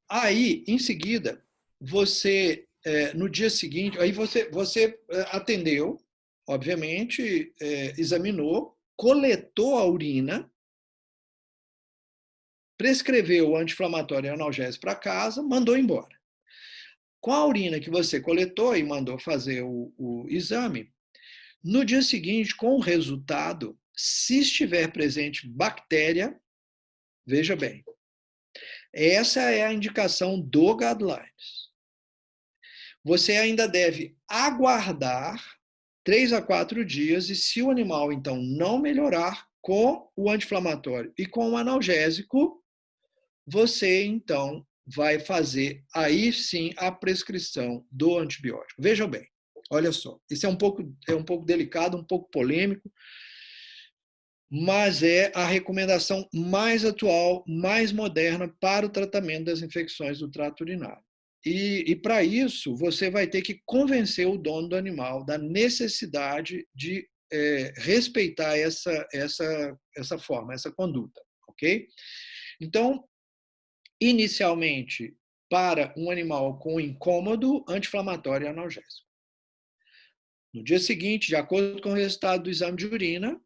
aí, em seguida, você, no dia seguinte, aí você atendeu, obviamente, examinou, coletou a urina, prescreveu o anti-inflamatório e analgésico para casa, mandou embora. Com a urina que você coletou e mandou fazer o exame, no dia seguinte, com o resultado, se estiver presente bactéria, veja bem, essa é a indicação do Guidelines. Você ainda deve aguardar 3 a 4 dias e se o animal, então, não melhorar com o anti-inflamatório e com o analgésico, você, então, vai fazer, aí sim, a prescrição do antibiótico. Vejam bem, olha só, isso é um pouco delicado, um pouco polêmico, mas é a recomendação mais atual, mais moderna para o tratamento das infecções do trato urinário. E para isso, você vai ter que convencer o dono do animal da necessidade de respeitar essa forma, essa conduta, ok? Então, inicialmente, para um animal com incômodo, anti-inflamatório e analgésico. No dia seguinte, de acordo com o resultado do exame de urina,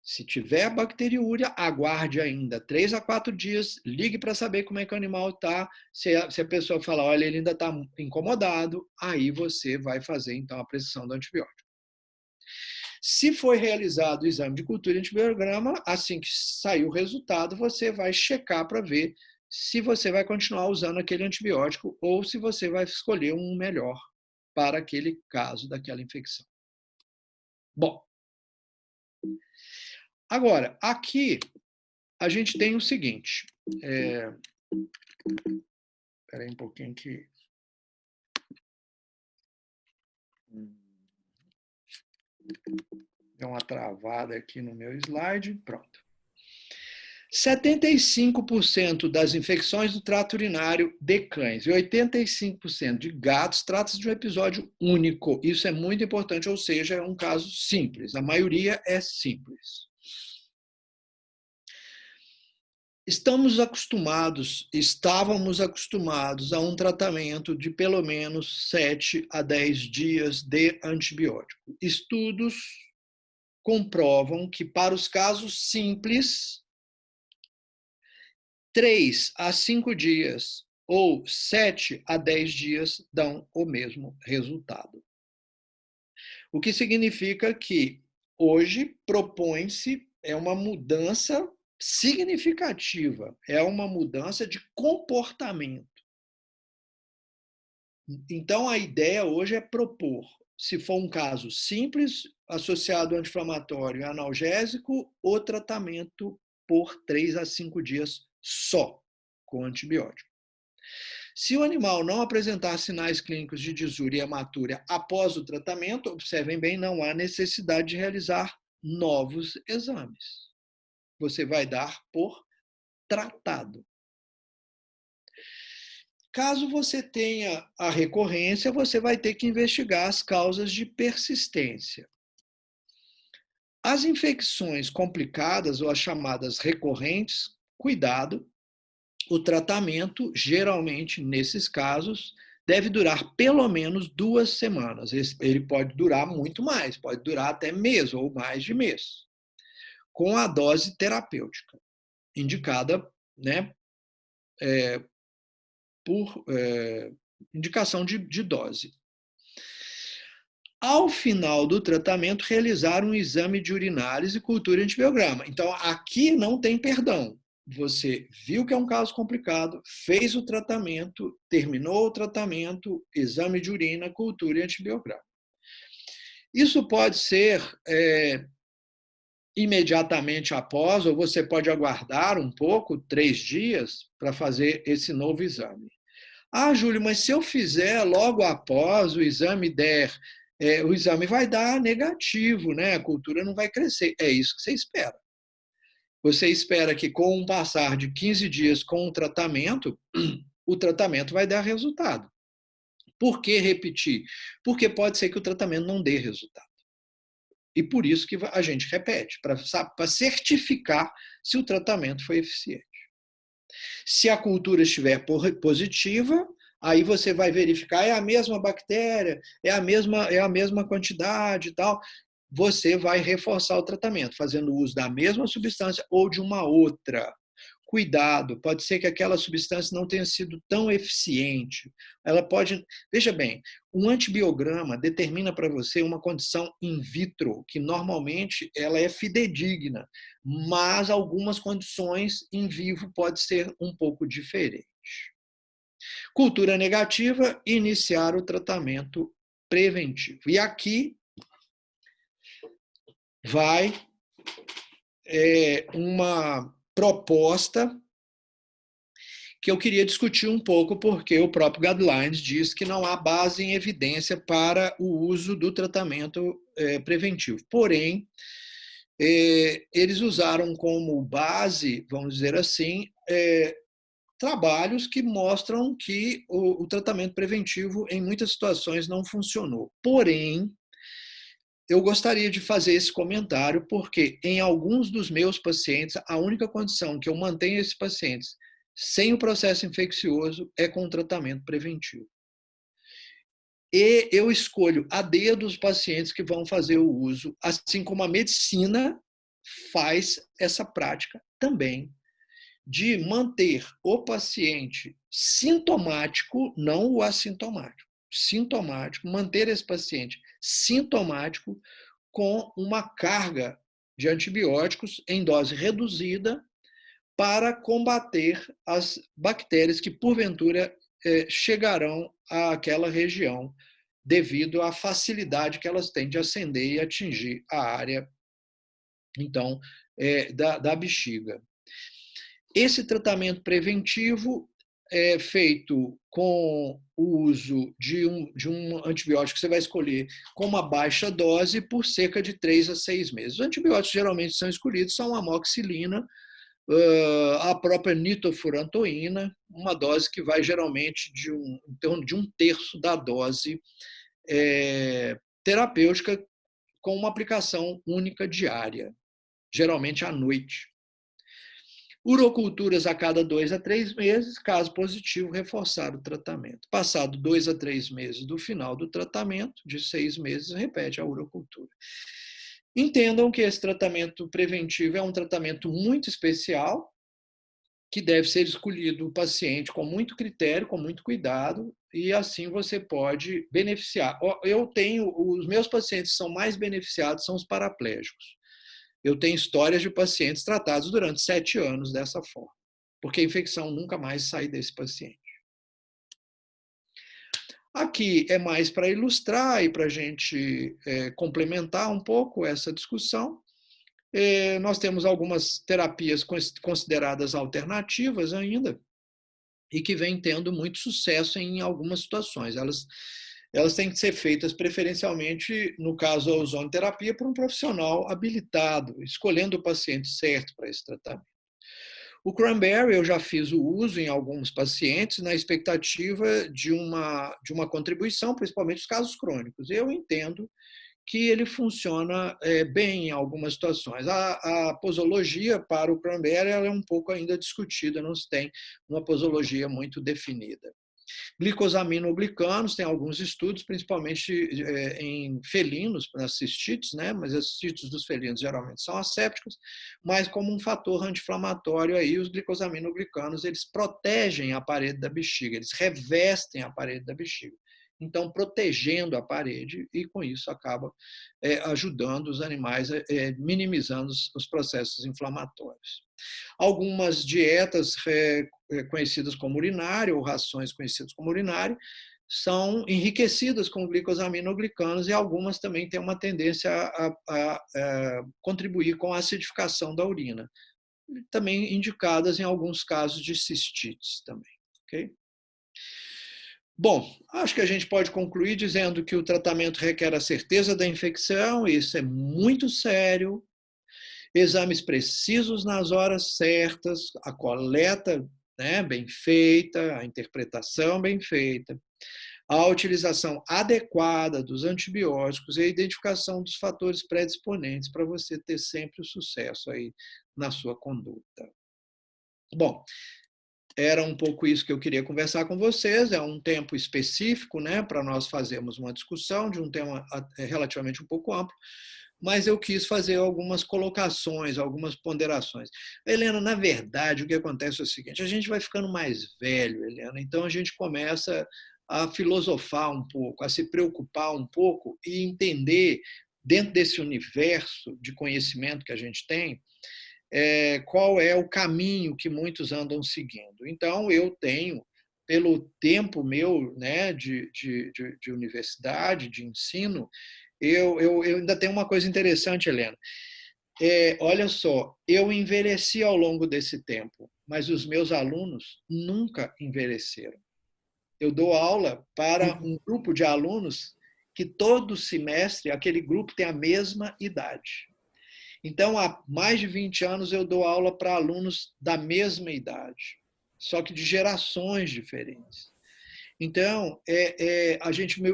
se tiver bacteriúria, aguarde ainda 3 a 4 dias, ligue para saber como é que o animal está. Se a pessoa falar, olha, ele ainda está incomodado, aí você vai fazer, então, a prescrição do antibiótico. Se foi realizado o exame de cultura e antibiograma, assim que sair o resultado, você vai checar para ver se você vai continuar usando aquele antibiótico ou se você vai escolher um melhor para aquele caso daquela infecção. Bom, agora, aqui a gente tem o seguinte. Espera aí um pouquinho que... Deu uma travada aqui no meu slide. Pronto. 75% das infecções do trato urinário de cães e 85% de gatos trata-se de um episódio único. Isso é muito importante, ou seja, é um caso simples. A maioria é simples. Estávamos acostumados a um tratamento de pelo menos 7 a 10 dias de antibiótico. Estudos comprovam que para os casos simples, 3 a 5 dias ou 7 a 10 dias dão o mesmo resultado. O que significa que hoje propõe-se uma mudança significativa, é uma mudança de comportamento. Então, a ideia hoje é propor, se for um caso simples, associado ao anti-inflamatório e analgésico, o tratamento por 3 a 5 dias só, com antibiótico. Se o animal não apresentar sinais clínicos de disúria e hematúria após o tratamento, observem bem, não há necessidade de realizar novos exames. Você vai dar por tratado. Caso você tenha a recorrência, você vai ter que investigar as causas de persistência. As infecções complicadas, ou as chamadas recorrentes, cuidado, o tratamento, geralmente, nesses casos, deve durar pelo menos 2 semanas. Ele pode durar muito mais, pode durar até mês ou mais de mês, com a dose terapêutica, indicada, né, por indicação de dose. Ao final do tratamento, realizar um exame de urinários e cultura antibiograma. Então, aqui não tem perdão. Você viu que é um caso complicado, fez o tratamento, terminou o tratamento, exame de urina, cultura e antibiograma. Isso pode ser imediatamente após, ou você pode aguardar um pouco, 3 dias, para fazer esse novo exame. Ah, Júlio, mas se eu fizer logo após o exame o exame vai dar negativo, né? A cultura não vai crescer. É isso que você espera. Você espera que com um passar de 15 dias com o tratamento vai dar resultado. Por que repetir? Porque pode ser que o tratamento não dê resultado. E por isso que a gente repete, para certificar se o tratamento foi eficiente. Se a cultura estiver positiva, aí você vai verificar, é a mesma bactéria, é a mesma quantidade e tal. Você vai reforçar o tratamento, fazendo uso da mesma substância ou de uma outra. Cuidado, pode ser que aquela substância não tenha sido tão eficiente. Ela pode. Veja bem, um antibiograma determina para você uma condição in vitro, que normalmente ela é fidedigna, mas algumas condições em vivo pode ser um pouco diferente. Cultura negativa, iniciar o tratamento preventivo. E aqui vai uma proposta que eu queria discutir um pouco, porque o próprio Guidelines diz que não há base em evidência para o uso do tratamento preventivo. Porém, eles usaram como base, vamos dizer assim, trabalhos que mostram que o tratamento preventivo, em muitas situações, não funcionou. Porém, eu gostaria de fazer esse comentário porque, em alguns dos meus pacientes, a única condição que eu mantenho esses pacientes sem o processo infeccioso é com o tratamento preventivo. E eu escolho a dedo os pacientes que vão fazer o uso, assim como a medicina faz essa prática também, de manter o paciente sintomático, não o assintomático, sintomático, manter esse paciente sintomático com uma carga de antibióticos em dose reduzida para combater as bactérias que, porventura, chegarão àquela região devido à facilidade que elas têm de ascender e atingir a área, então, da bexiga. Esse tratamento preventivo é feito com o uso de um antibiótico que você vai escolher com uma baixa dose por cerca de 3 a 6 meses. Os antibióticos geralmente são escolhidos são a amoxicilina, a própria nitofurantoína, uma dose que vai geralmente em torno de 1/3 da dose terapêutica com uma aplicação única diária, geralmente à noite. Uroculturas a cada 2 a 3 meses, caso positivo, reforçar o tratamento. Passado 2 a 3 meses do final do tratamento, de 6 meses, repete a urocultura. Entendam que esse tratamento preventivo é um tratamento muito especial, que deve ser escolhido o paciente com muito critério, com muito cuidado, e assim você pode beneficiar. Os meus pacientes são mais beneficiados são os paraplégicos. Eu tenho histórias de pacientes tratados durante 7 anos dessa forma, porque a infecção nunca mais sai desse paciente. Aqui é mais para ilustrar e para a gente complementar um pouco essa discussão. Nós temos algumas terapias consideradas alternativas ainda e que vêm tendo muito sucesso em algumas situações. Elas têm que ser feitas preferencialmente, no caso a ozonoterapia, por um profissional habilitado, escolhendo o paciente certo para esse tratamento. O cranberry eu já fiz o uso em alguns pacientes na expectativa de uma contribuição, principalmente nos casos crônicos. Eu entendo que ele funciona bem em algumas situações. A posologia para o cranberry ela é um pouco ainda discutida, não se tem uma posologia muito definida. Glicosaminoglicanos, tem alguns estudos, principalmente em felinos, nas cistites, né? Mas as cistites dos felinos geralmente são assépticas, mas como um fator anti-inflamatório aí, os glicosaminoglicanos, eles protegem a parede da bexiga, eles revestem a parede da bexiga. Então, protegendo a parede e, com isso, acaba ajudando os animais, minimizando os processos inflamatórios. Algumas dietas conhecidas como urinária, ou rações conhecidas como urinária, são enriquecidas com glicosaminoglicanos e algumas também têm uma tendência a contribuir com a acidificação da urina. Também indicadas em alguns casos de cistites também. Okay? Bom, acho que a gente pode concluir dizendo que o tratamento requer a certeza da infecção, e isso é muito sério, exames precisos nas horas certas, a coleta bem feita, a interpretação bem feita, a utilização adequada dos antibióticos e a identificação dos fatores predisponentes para você ter sempre o sucesso aí na sua conduta. Bom, era um pouco isso que eu queria conversar com vocês. É um tempo específico, né, para nós fazermos uma discussão de um tema relativamente um pouco amplo, mas eu quis fazer algumas colocações, algumas ponderações. Helena, na verdade, o que acontece é o seguinte: a gente vai ficando mais velho, Helena, então a gente começa a filosofar um pouco, a se preocupar um pouco e entender, dentro desse universo de conhecimento que a gente tem, qual é o caminho que muitos andam seguindo. Então, eu tenho, pelo tempo meu, né, de universidade, de ensino, eu ainda tenho uma coisa interessante, Helena. Olha só, eu envelheci ao longo desse tempo, mas os meus alunos nunca envelheceram. Eu dou aula para um grupo de alunos que todo semestre aquele grupo tem a mesma idade. Então, há mais de 20 anos eu dou aula para alunos da mesma idade, só que de gerações diferentes. Então,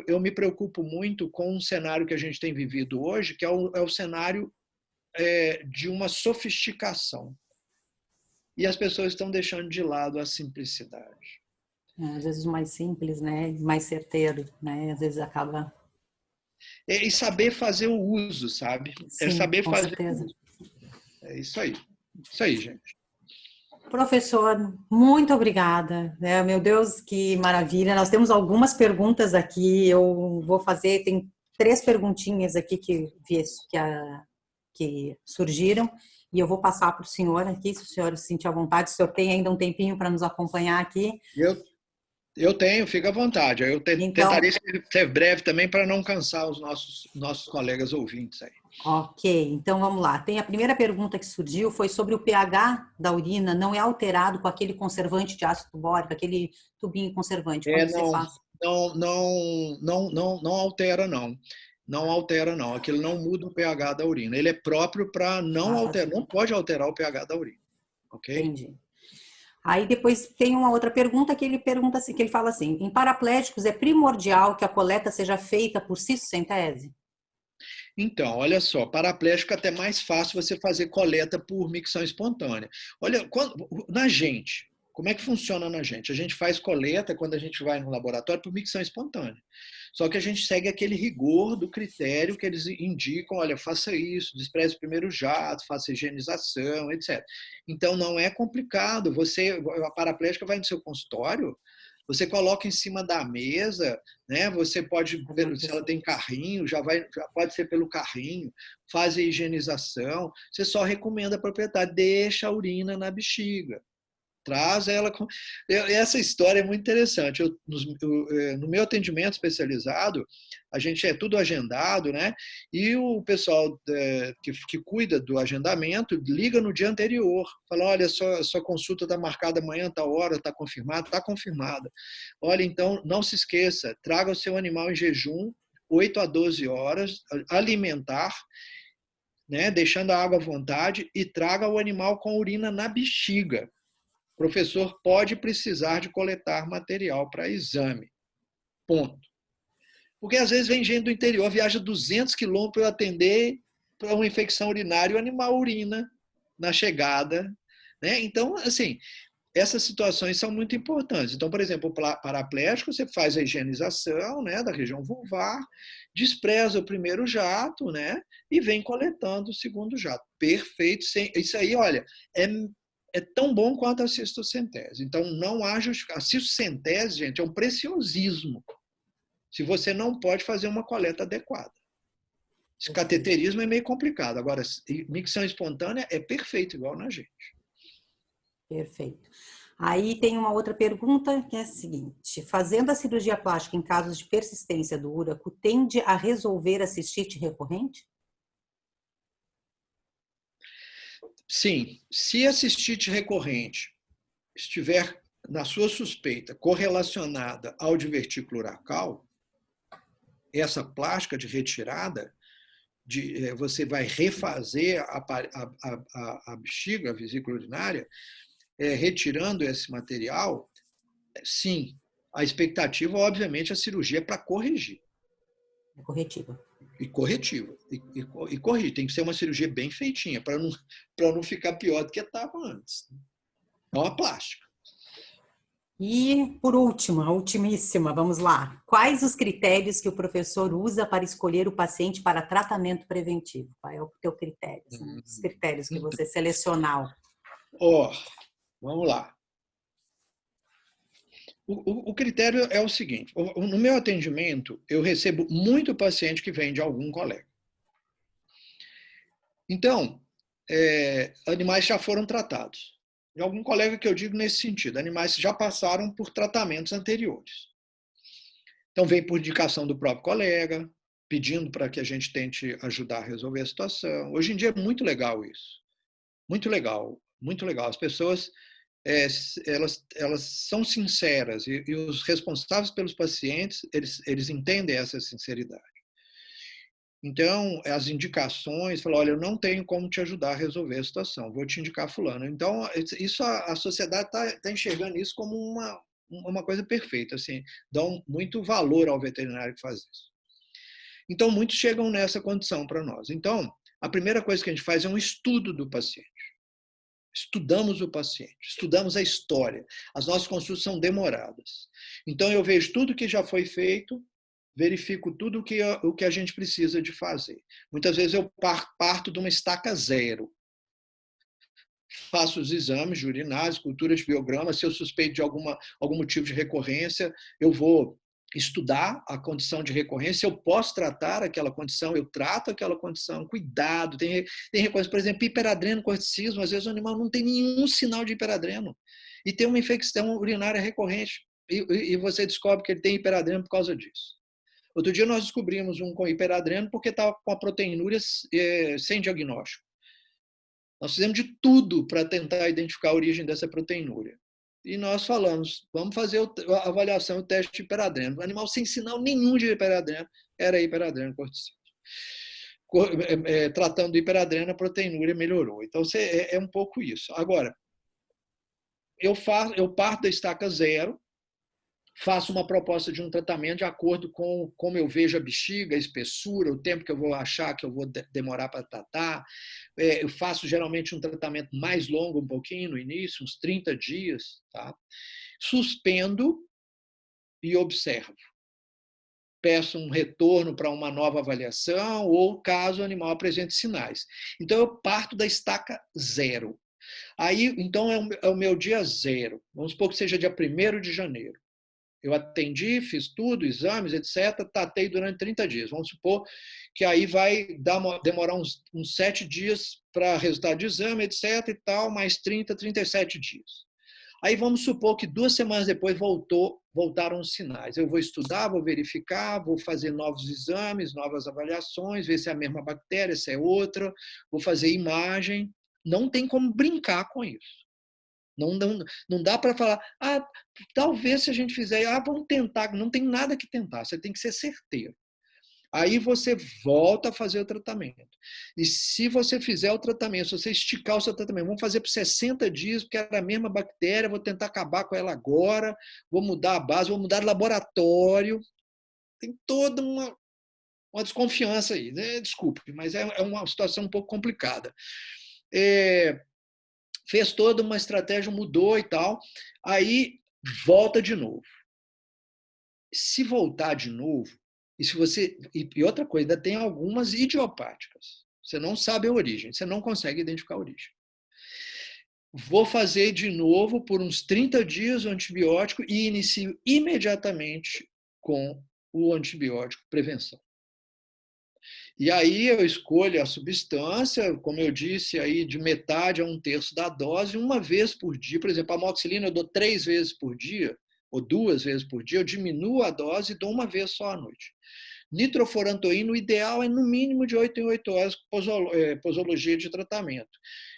eu me preocupo muito com um cenário que a gente tem vivido hoje, que é o cenário de uma sofisticação. E as pessoas estão deixando de lado a simplicidade. Às vezes o mais simples, né? Mais certeiro, né? Às vezes acaba... E saber fazer o uso, sabe? Sim, saber com fazer certeza. o uso. É isso aí. Isso aí, gente. Professor, muito obrigada. Meu Deus, que maravilha. Nós temos algumas perguntas aqui. Eu vou fazer, tem 3 perguntinhas aqui que surgiram, e eu vou passar para o senhor aqui, se o senhor se sentir à vontade. O senhor tem ainda um tempinho para nos acompanhar aqui. Eu tenho, fica à vontade. Eu tentarei Então, ser breve também para não cansar os nossos colegas ouvintes aí. ok, então vamos lá. Tem a primeira pergunta que surgiu, foi sobre o pH da urina não é alterado com aquele conservante de ácido bórico, aquele tubinho conservante, quando você faz. Não altera, não. Não altera, não. Aquilo não muda o pH da urina. Ele é próprio para não alterar, não pode alterar o pH da urina. Ok? Entendi. Aí depois tem uma outra pergunta que ele pergunta assim, que ele fala assim: em paraplégicos é primordial que a coleta seja feita por cistocentese? Então, olha só, paraplégico é até mais fácil você fazer coleta por micção espontânea. Olha, na gente, como é que funciona na gente? A gente faz coleta quando a gente vai no laboratório por micção espontânea. Só que a gente segue aquele rigor do critério que eles indicam, olha, faça isso, despreze o primeiro jato, faça higienização, etc. Então, não é complicado. A paraplégica vai no seu consultório, você coloca em cima da mesa, né? Você pode, se ela tem carrinho, já pode ser pelo carrinho, faz a higienização. Você só recomenda a proprietário, deixa a urina na bexiga. Traz ela. Essa história é muito interessante. No meu atendimento especializado, a gente é tudo agendado, né? E o pessoal que cuida do agendamento liga no dia anterior. Fala, olha, sua consulta está marcada amanhã, tal hora, está confirmada? Está confirmada. Olha, então, não se esqueça, traga o seu animal em jejum, 8 a 12 horas, alimentar, né? Deixando a água à vontade, e traga o animal com urina na bexiga. O professor pode precisar de coletar material para exame. Ponto. Porque às vezes vem gente do interior, viaja 200 quilômetros para atender para uma infecção urinária e o animal urina na chegada. Né? Então, assim, essas situações são muito importantes. Então, por exemplo, o paraplégico, você faz a higienização, né, da região vulvar, despreza o primeiro jato, né, e vem coletando o segundo jato. Perfeito. Isso aí, olha, é tão bom quanto a cistocentese. Então, não há justificação. A cistocentese, gente, é um preciosismo. Se você não pode fazer uma coleta adequada. Esse cateterismo é meio complicado. Agora, micção espontânea é perfeito, igual na gente. Perfeito. Aí tem uma outra pergunta que é a seguinte: fazendo a cirurgia plástica em casos de persistência do úraco, tende a resolver a cistite recorrente? Sim, se a cistite recorrente estiver na sua suspeita correlacionada ao divertículo uracal, essa plástica de retirada, você vai refazer a bexiga, a vesícula urinária, retirando esse material, sim, a expectativa, obviamente, a cirurgia é para corrigir. É corretiva. E corretiva. E corrigir. Tem que ser uma cirurgia bem feitinha, para não ficar pior do que estava antes. É uma plástica. E, por último, a ultimíssima, vamos lá. Quais os critérios que o professor usa para escolher o paciente para tratamento preventivo? Qual é o teu critério? São os critérios que você selecionou. Vamos lá. O critério é o seguinte: no meu atendimento, eu recebo muito paciente que vem de algum colega. Então, animais já foram tratados. De algum colega que eu digo nesse sentido, animais já passaram por tratamentos anteriores. Então, vem por indicação do próprio colega, pedindo para que a gente tente ajudar a resolver a situação. Hoje em dia é muito legal isso. Muito legal, muito legal. As pessoas, elas são sinceras e os responsáveis pelos pacientes, eles entendem essa sinceridade. Então, as indicações, falam, olha, eu não tenho como te ajudar a resolver a situação, vou te indicar fulano. Então, isso a sociedade está enxergando isso como uma coisa perfeita, assim, dão muito valor ao veterinário que faz isso. Então, muitos chegam nessa condição para nós. Então, a primeira coisa que a gente faz é um estudo do paciente. Estudamos o paciente, estudamos a história. As nossas consultas são demoradas. Então, eu vejo tudo que já foi feito, verifico tudo o que a gente precisa de fazer. Muitas vezes eu parto de uma estaca zero. Faço os exames de urinários, culturas de biograma. Se eu suspeito de algum motivo de recorrência, eu vou estudar a condição de recorrência. Eu posso tratar aquela condição, eu trato aquela condição. Cuidado, tem recorrência, por exemplo, hiperadrenocorticismo. Às vezes o animal não tem nenhum sinal de hiperadreno e tem uma infecção urinária recorrente e você descobre que ele tem hiperadreno por causa disso. Outro dia nós descobrimos um com hiperadreno porque estava com a proteinúria sem diagnóstico. Nós fizemos de tudo para tentar identificar a origem dessa proteinúria. E nós falamos, vamos fazer a avaliação, o teste de hiperadreno. O animal sem sinal nenhum de hiperadreno era hiperadrenocorticismo. Tratando do hiperadreno, a proteinúria melhorou. Então, é um pouco isso. Agora, eu parto da estaca zero, faço uma proposta de um tratamento de acordo com como eu vejo a bexiga, a espessura, o tempo que eu vou achar que eu vou demorar para tratar. Eu faço geralmente um tratamento mais longo um pouquinho no início, uns 30 dias. Tá? Suspendo e observo. Peço um retorno para uma nova avaliação ou caso o animal apresente sinais. Então, eu parto da estaca zero. Aí, então, é o meu dia zero. Vamos supor que seja dia 1º de janeiro. Eu atendi, fiz tudo, exames, etc. Tratei durante 30 dias. Vamos supor que aí vai demorar uns 7 dias para resultado de exame, etc. e tal, mais 30, 37 dias. Aí vamos supor que 2 semanas depois voltaram os sinais. Eu vou estudar, vou verificar, vou fazer novos exames, novas avaliações, ver se é a mesma bactéria, se é outra, vou fazer imagem. Não tem como brincar com isso. Não dá para falar, talvez se a gente fizer, vamos tentar. Não tem nada que tentar, você tem que ser certeiro. Aí você volta a fazer o tratamento. E se você fizer o tratamento, se você esticar o seu tratamento, vamos fazer por 60 dias, porque era a mesma bactéria, vou tentar acabar com ela agora, vou mudar a base, vou mudar o laboratório. Tem toda uma desconfiança aí, né? Desculpe, mas é uma situação um pouco complicada. Fez toda uma estratégia, mudou e tal, aí volta de novo. Se voltar de novo, e outra coisa, ainda tem algumas idiopáticas. Você não sabe a origem, você não consegue identificar a origem. Vou fazer de novo por uns 30 dias o antibiótico e inicio imediatamente com o antibiótico prevenção. E aí eu escolho a substância, como eu disse, aí de metade a 1/3 da dose, uma vez por dia. Por exemplo, a amoxicilina eu dou 3 vezes por dia, ou 2 vezes por dia, eu diminuo a dose e dou uma vez só à noite. Nitrofurantoína, o ideal é no mínimo de 8 em 8 horas posologia de tratamento.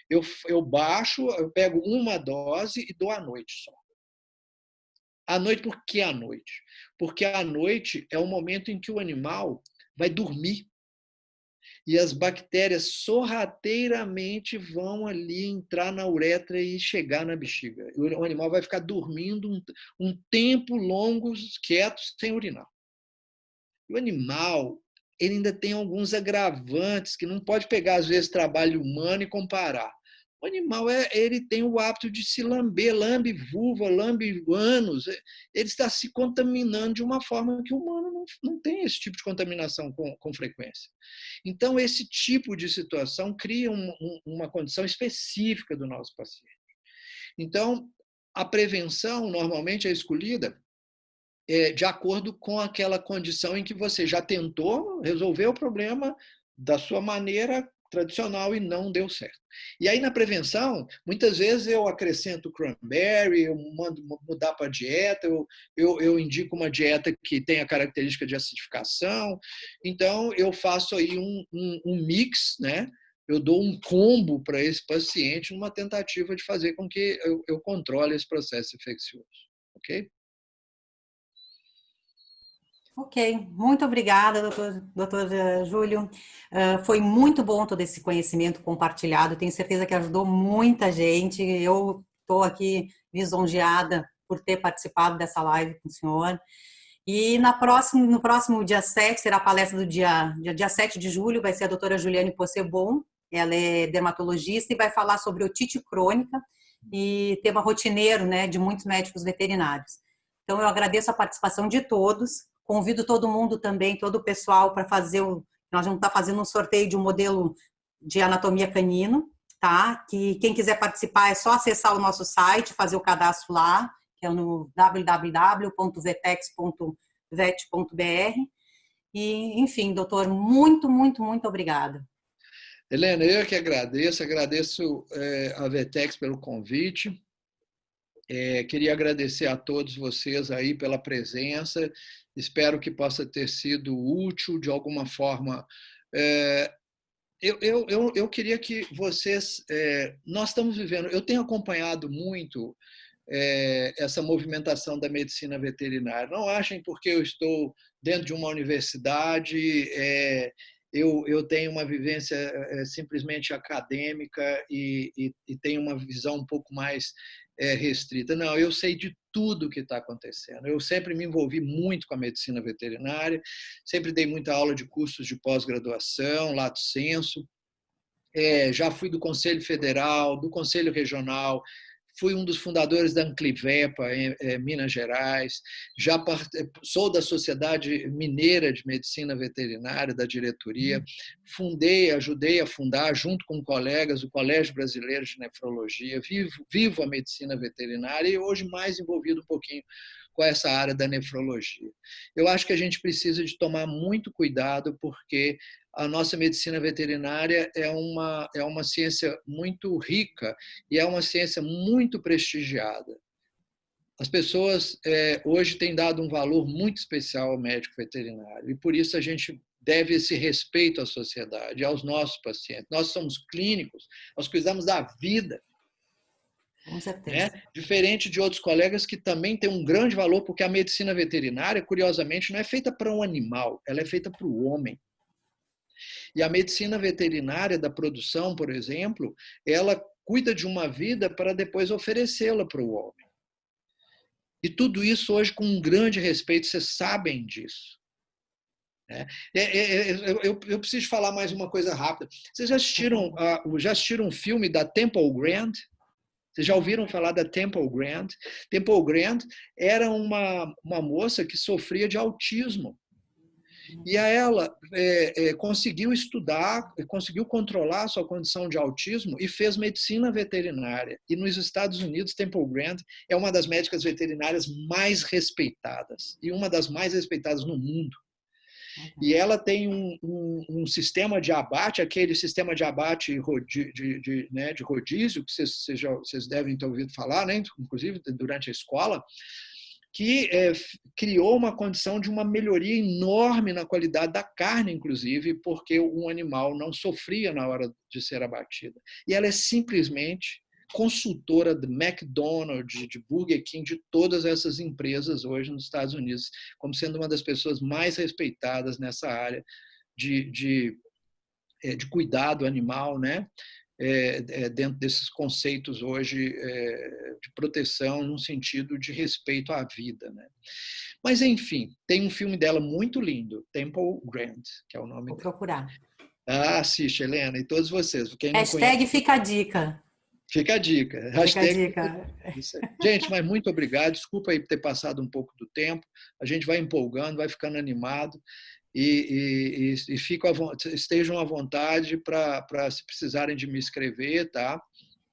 Eu baixo, eu pego uma dose e dou à noite só. À noite, por que à noite? Porque à noite é o momento em que o animal vai dormir. e as bactérias sorrateiramente vão ali entrar na uretra e chegar na bexiga. O animal vai ficar dormindo um tempo longo, quieto, sem urinar. O animal, ele ainda tem alguns agravantes que não pode pegar, às vezes, trabalho humano e comparar. O animal ele tem o hábito de se lamber, lambe vulva, lambe ânus. Ele está se contaminando de uma forma que o humano não tem esse tipo de contaminação com frequência. Então, esse tipo de situação cria uma condição específica do nosso paciente. Então, a prevenção normalmente é escolhida de acordo com aquela condição em que você já tentou resolver o problema da sua maneira tradicional e não deu certo. E aí, na prevenção, muitas vezes eu acrescento cranberry, eu mando mudar para a dieta, eu indico uma dieta que tem a característica de acidificação. Então, eu faço aí um mix, né? Eu dou um combo para esse paciente numa tentativa de fazer com que eu controle esse processo infeccioso. Ok? Ok, muito obrigada, doutor Júlio. Foi muito bom todo esse conhecimento compartilhado, tenho certeza que ajudou muita gente. Eu estou aqui lisonjeada por ter participado dessa live com o senhor. E no próximo dia 7, será a palestra do dia 7 de julho, vai ser a doutora Juliane Possebon, ela é dermatologista e vai falar sobre otite crônica e tema rotineiro, né, de muitos médicos veterinários. Então, eu agradeço a participação de todos. Convido todo mundo também, todo o pessoal, para fazer nós vamos estar fazendo um sorteio de um modelo de anatomia canino, tá? Que quem quiser participar é só acessar o nosso site, fazer o cadastro lá, que é no www.vetex.vet.br. E, enfim, doutor, muito, muito, muito obrigada. Helena, eu que agradeço a Vetex pelo convite. Queria agradecer a todos vocês aí pela presença. Espero que possa ter sido útil de alguma forma. Eu queria que vocês... nós estamos vivendo... Eu tenho acompanhado muito essa movimentação da medicina veterinária. Não achem porque eu estou dentro de uma universidade, eu tenho uma vivência simplesmente acadêmica e tenho uma visão um pouco mais restrita. Não, eu sei de tudo que está acontecendo. Eu sempre me envolvi muito com a medicina veterinária, sempre dei muita aula de cursos de pós-graduação, lato sensu, já fui do Conselho Federal, do Conselho Regional, fui um dos fundadores da Anclivepa, em Minas Gerais, sou da Sociedade Mineira de Medicina Veterinária, da diretoria, ajudei a fundar, junto com colegas, o Colégio Brasileiro de Nefrologia, vivo a medicina veterinária e hoje mais envolvido um pouquinho com essa área da nefrologia. Eu acho que a gente precisa de tomar muito cuidado, porque a nossa medicina veterinária é uma ciência muito rica e é uma ciência muito prestigiada. As pessoas hoje têm dado um valor muito especial ao médico veterinário e por isso a gente deve esse respeito à sociedade, aos nossos pacientes. Nós somos clínicos, nós cuidamos da vida. Com certeza. Diferente de outros colegas que também têm um grande valor, porque a medicina veterinária, curiosamente, não é feita para um animal, ela é feita para o homem. E a medicina veterinária da produção, por exemplo, ela cuida de uma vida para depois oferecê-la para o homem. E tudo isso hoje com um grande respeito, vocês sabem disso. Eu preciso falar mais uma coisa rápida. Vocês já assistiram um filme da Temple Grandin? Vocês já ouviram falar da Temple Grandin? Temple Grandin era uma moça que sofria de autismo. E ela conseguiu estudar, conseguiu controlar a sua condição de autismo e fez medicina veterinária. E nos Estados Unidos, Temple Grandin é uma das médicas veterinárias mais respeitadas e uma das mais respeitadas no mundo. E ela tem um sistema de abate, aquele sistema de abate de rodízio, que vocês devem ter ouvido falar, né? Inclusive durante a escola, que criou uma condição de uma melhoria enorme na qualidade da carne, inclusive, porque um animal não sofria na hora de ser abatido. E ela é simplesmente consultora de McDonald's, de Burger King, de todas essas empresas hoje nos Estados Unidos, como sendo uma das pessoas mais respeitadas nessa área de de cuidado animal, né? Dentro desses conceitos hoje de proteção num sentido de respeito à vida, né? Mas, enfim, tem um filme dela muito lindo, Temple Grant, que é o nome Vou dela. procurar. Assiste, Helena, e todos vocês. Quem não Hashtag conhece, fica a dica. fica a dica. Fica a Hashtag dica. isso aí. Gente, mas muito obrigado. Desculpa aí por ter passado um pouco do tempo. A gente vai empolgando, vai ficando animado. E estejam à vontade para, se precisarem de me escrever, tá?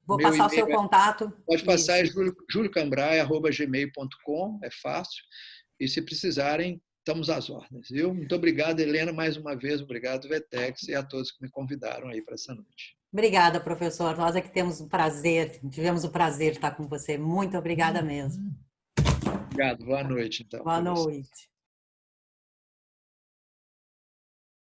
Vou Meu passar o e-mail seu contato. pode passar, é Isso. juliocambrai@gmail.com, é fácil. E se precisarem, estamos às ordens, viu? Muito obrigado, Helena, mais uma vez. Obrigado, Vetex, e a todos que me convidaram aí para essa noite. Obrigada, professor. Nós é que tivemos o prazer de estar com você. Muito obrigada mesmo. Obrigado. Boa noite, então. Boa noite.